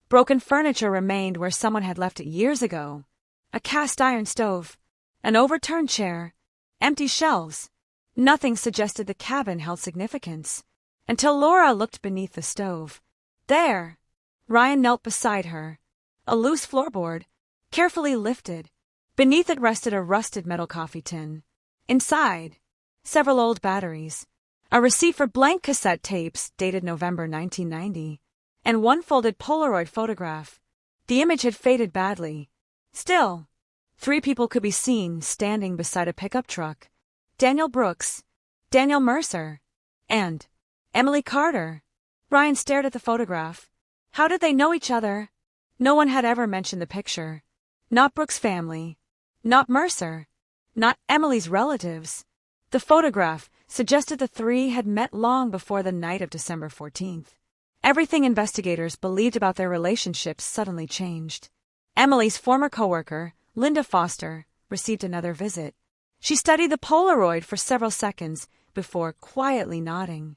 Broken furniture remained where someone had left it years ago. A cast iron stove, an overturned chair, empty shelves. Nothing suggested the cabin held significance, until Laura looked beneath the stove. There! Ryan knelt beside her. A loose floorboard, carefully lifted. Beneath it rested a rusted metal coffee tin. Inside, several old batteries, a receipt for blank cassette tapes dated November 1990, and one folded Polaroid photograph. The image had faded badly. Still, 3 people could be seen standing beside a pickup truck. Daniel Brooks, Daniel Mercer, and Emily Carter. Ryan stared at the photograph. How did they know each other? No one had ever mentioned the picture. Not Brooks' family. Not Mercer. Not Emily's relatives. The photograph suggested the 3 had met long before the night of December 14th. Everything investigators believed about their relationship suddenly changed. Emily's former coworker, Linda Foster, received another visit. She studied the Polaroid for several seconds before quietly nodding.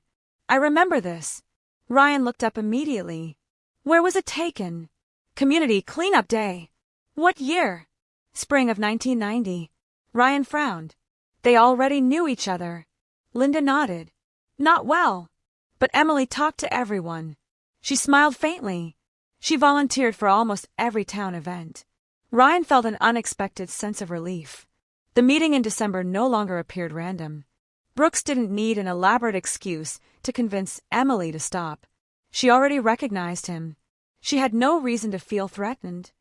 I remember this. Ryan looked up immediately. Where was it taken? Community Cleanup Day. What year? Spring of 1990. Ryan frowned. They already knew each other. Linda nodded. Not well. But Emily talked to everyone. She smiled faintly. She volunteered for almost every town event. Ryan felt an unexpected sense of relief. The meeting in December no longer appeared random. Brooks didn't need an elaborate excuse to convince Emily to stop. She already recognized him. She had no reason to feel threatened.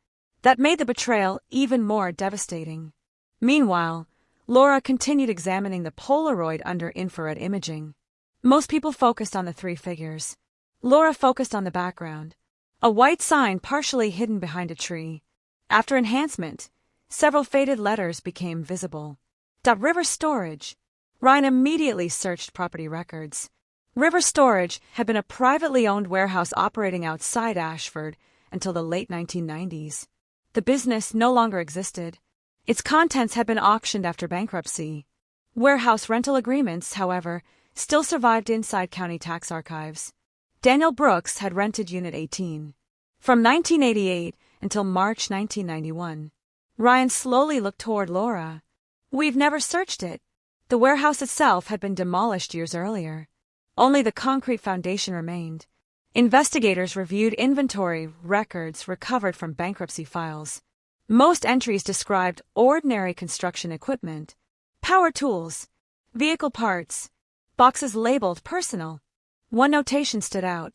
That made the betrayal even more devastating. Meanwhile, Laura continued examining the Polaroid under infrared imaging. Most people focused on the 3 figures. Laura focused on the background. A white sign partially hidden behind a tree. After enhancement, several faded letters became visible. River Storage. Ryan immediately searched property records. River Storage had been a privately owned warehouse operating outside Ashford until the late 1990s. The business no longer existed. Its contents had been auctioned after bankruptcy. Warehouse rental agreements, however, still survived inside county tax archives. Daniel Brooks had rented Unit 18. From 1988 until March 1991. Ryan slowly looked toward Laura. We've never searched it. The warehouse itself had been demolished years earlier. Only the concrete foundation remained. Investigators reviewed inventory records recovered from bankruptcy files. Most entries described ordinary construction equipment, power tools, vehicle parts, boxes labeled personal. One notation stood out.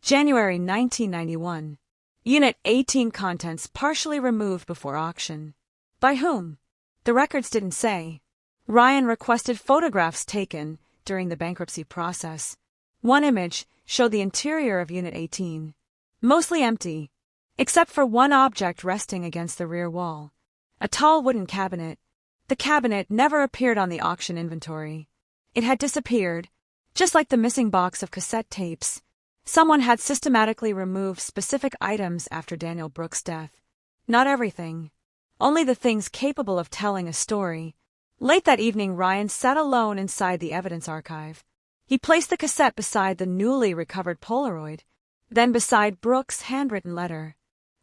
January 1991. Unit 18 contents partially removed before auction. By whom? The records didn't say. Ryan requested photographs taken during the bankruptcy process. One image showed the interior of Unit 18. Mostly empty, except for one object resting against the rear wall. A tall wooden cabinet. The cabinet never appeared on the auction inventory. It had disappeared, just like the missing box of cassette tapes. Someone had systematically removed specific items after Daniel Brooks' death. Not everything. Only the things capable of telling a story. Late that evening, Ryan sat alone inside the evidence archive. He placed the cassette beside the newly recovered Polaroid, then beside Brooks' handwritten letter.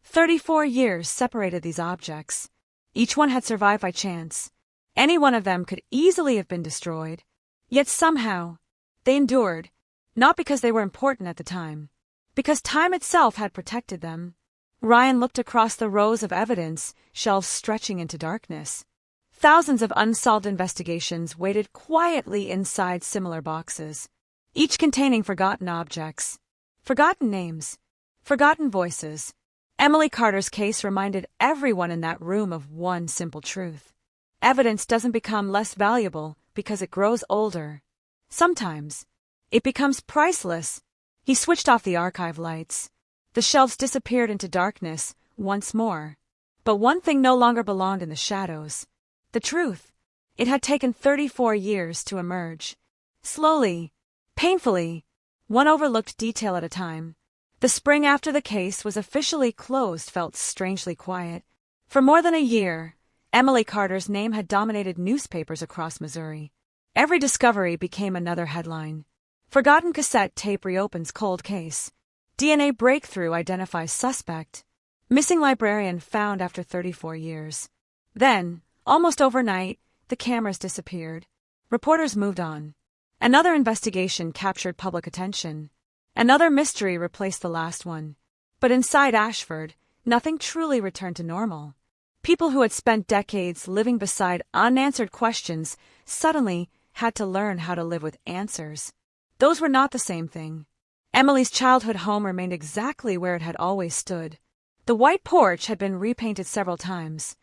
34 years separated these objects. Each one had survived by chance. Any one of them could easily have been destroyed. Yet somehow, they endured, not because they were important at the time, because time itself had protected them. Ryan looked across the rows of evidence, shelves stretching into darkness. Thousands of unsolved investigations waited quietly inside similar boxes, each containing forgotten objects, forgotten names, forgotten voices. Emily Carter's case reminded everyone in that room of one simple truth. Evidence doesn't become less valuable because it grows older. Sometimes, it becomes priceless. He switched off the archive lights. The shelves disappeared into darkness once more. But one thing no longer belonged in the shadows. The truth. It had taken 34 years to emerge. Slowly, painfully, one overlooked detail at a time. The spring after the case was officially closed felt strangely quiet. For more than a year, Emily Carter's name had dominated newspapers across Missouri. Every discovery became another headline. Forgotten cassette tape reopens cold case. DNA breakthrough identifies suspect. Missing librarian found after 34 years. Then, almost overnight, the cameras disappeared. Reporters moved on. Another investigation captured public attention. Another mystery replaced the last one. But inside Ashford, nothing truly returned to normal. People who had spent decades living beside unanswered questions suddenly had to learn how to live with answers. Those were not the same thing. Emily's childhood home remained exactly where it had always stood. The white porch had been repainted several times.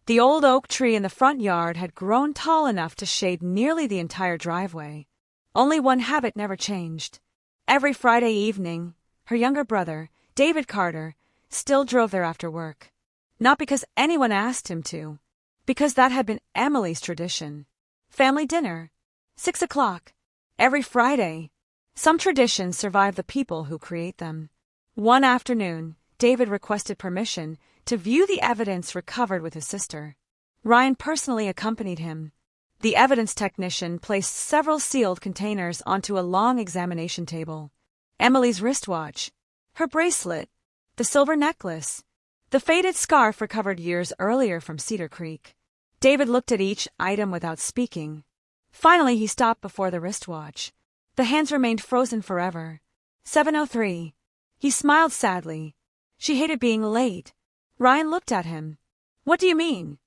The old oak tree in the front yard had grown tall enough to shade nearly the entire driveway. Only one habit never changed. Every Friday evening, her younger brother, David Carter, still drove there after work. Not because anyone asked him to, because that had been Emily's tradition. Family dinner, 6 o'clock, every Friday. Some traditions survive the people who create them. One afternoon, David requested permission to view the evidence recovered with his sister. Ryan personally accompanied him. The evidence technician placed several sealed containers onto a long examination table. Emily's wristwatch, her bracelet, the silver necklace, the faded scarf recovered years earlier from Cedar Creek. David looked at each item without speaking. Finally, he stopped before the wristwatch. The hands remained frozen forever. 7:03. He smiled sadly. She hated being late. Ryan looked at him. What do you mean?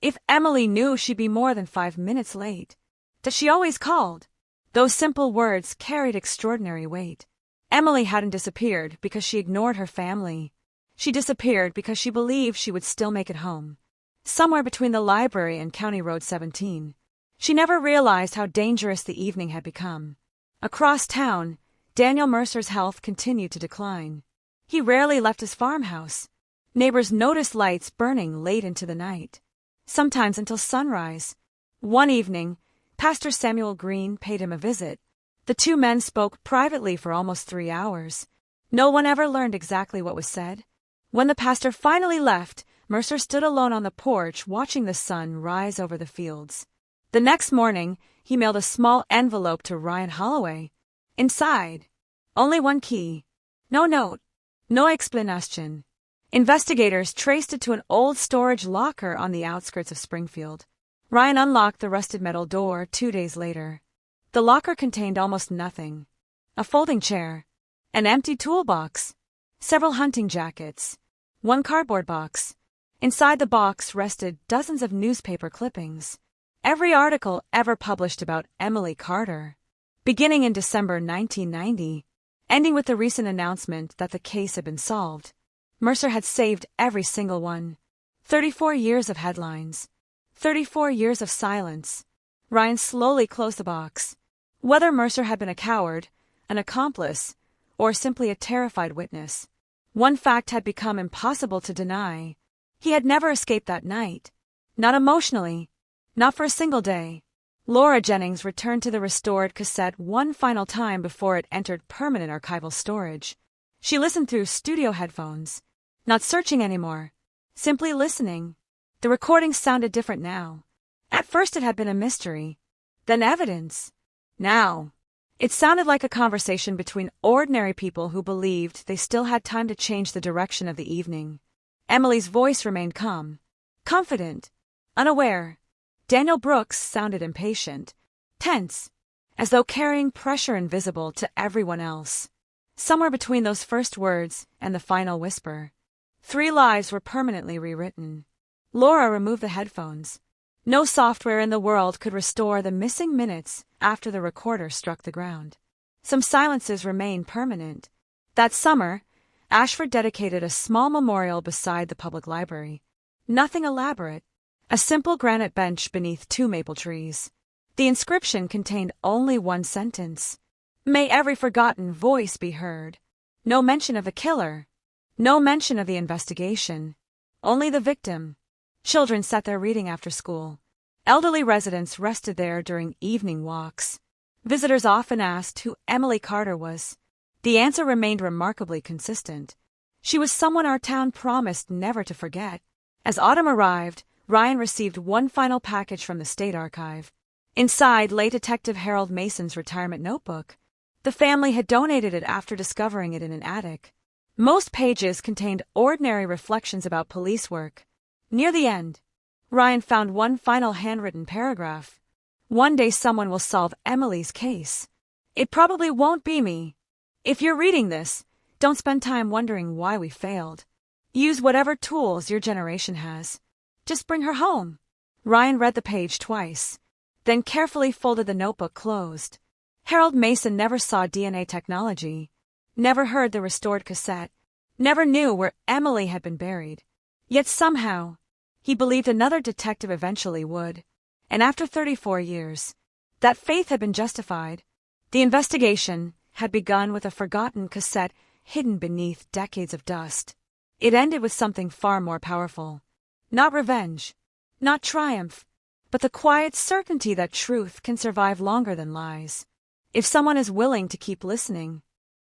If Emily knew she'd be more than 5 minutes late, that she always called. Those simple words carried extraordinary weight. Emily hadn't disappeared because she ignored her family. She disappeared because she believed she would still make it home. Somewhere between the library and County Road 17. She never realized how dangerous the evening had become. Across town, Daniel Mercer's health continued to decline. He rarely left his farmhouse. Neighbors noticed lights burning late into the night, sometimes until sunrise. One evening, Pastor Samuel Green paid him a visit. The two men spoke privately for almost 3 hours. No one ever learned exactly what was said. When the pastor finally left, Mercer stood alone on the porch watching the sun rise over the fields. The next morning, he mailed a small envelope to Ryan Holloway. Inside, only one key. No note. No explanation. Investigators traced it to an old storage locker on the outskirts of Springfield. Ryan unlocked the rusted metal door 2 days later. The locker contained almost nothing. A folding chair, an empty toolbox, several hunting jackets, one cardboard box. Inside the box rested dozens of newspaper clippings. Every article ever published about Emily Carter, beginning in December 1990, ending with the recent announcement that the case had been solved. Mercer had saved every single one. 34 years of headlines. 34 years of silence. Ryan slowly closed the box. Whether Mercer had been a coward, an accomplice, or simply a terrified witness, one fact had become impossible to deny. He had never escaped that night. Not emotionally. Not for a single day. Laura Jennings returned to the restored cassette one final time before it entered permanent archival storage. She listened through studio headphones, not searching anymore, simply listening. The recording sounded different now. At first it had been a mystery, then evidence. Now, it sounded like a conversation between ordinary people who believed they still had time to change the direction of the evening. Emily's voice remained calm, confident, unaware. Daniel Brooks sounded impatient, tense, as though carrying pressure invisible to everyone else. Somewhere between those first words and the final whisper, 3 lives were permanently rewritten. Laura removed the headphones. No software in the world could restore the missing minutes after the recorder struck the ground. Some silences remained permanent. That summer, Ashford dedicated a small memorial beside the public library. Nothing elaborate. A simple granite bench beneath 2 maple trees. The inscription contained only one sentence. May every forgotten voice be heard. No mention of a killer. No mention of the investigation. Only the victim. Children sat there reading after school. Elderly residents rested there during evening walks. Visitors often asked who Emily Carter was. The answer remained remarkably consistent. She was someone our town promised never to forget. As autumn arrived, Ryan received one final package from the State Archive. Inside lay Detective Harold Mason's retirement notebook. The family had donated it after discovering it in an attic. Most pages contained ordinary reflections about police work. Near the end, Ryan found one final handwritten paragraph. One day someone will solve Emily's case. It probably won't be me. If you're reading this, don't spend time wondering why we failed. Use whatever tools your generation has. Just bring her home. Ryan read the page twice, then carefully folded the notebook closed. Harold Mason never saw DNA technology, never heard the restored cassette, never knew where Emily had been buried. Yet somehow, he believed another detective eventually would. And after 34 years, that faith had been justified. The investigation had begun with a forgotten cassette hidden beneath decades of dust. It ended with something far more powerful. Not revenge, not triumph, but the quiet certainty that truth can survive longer than lies. If someone is willing to keep listening,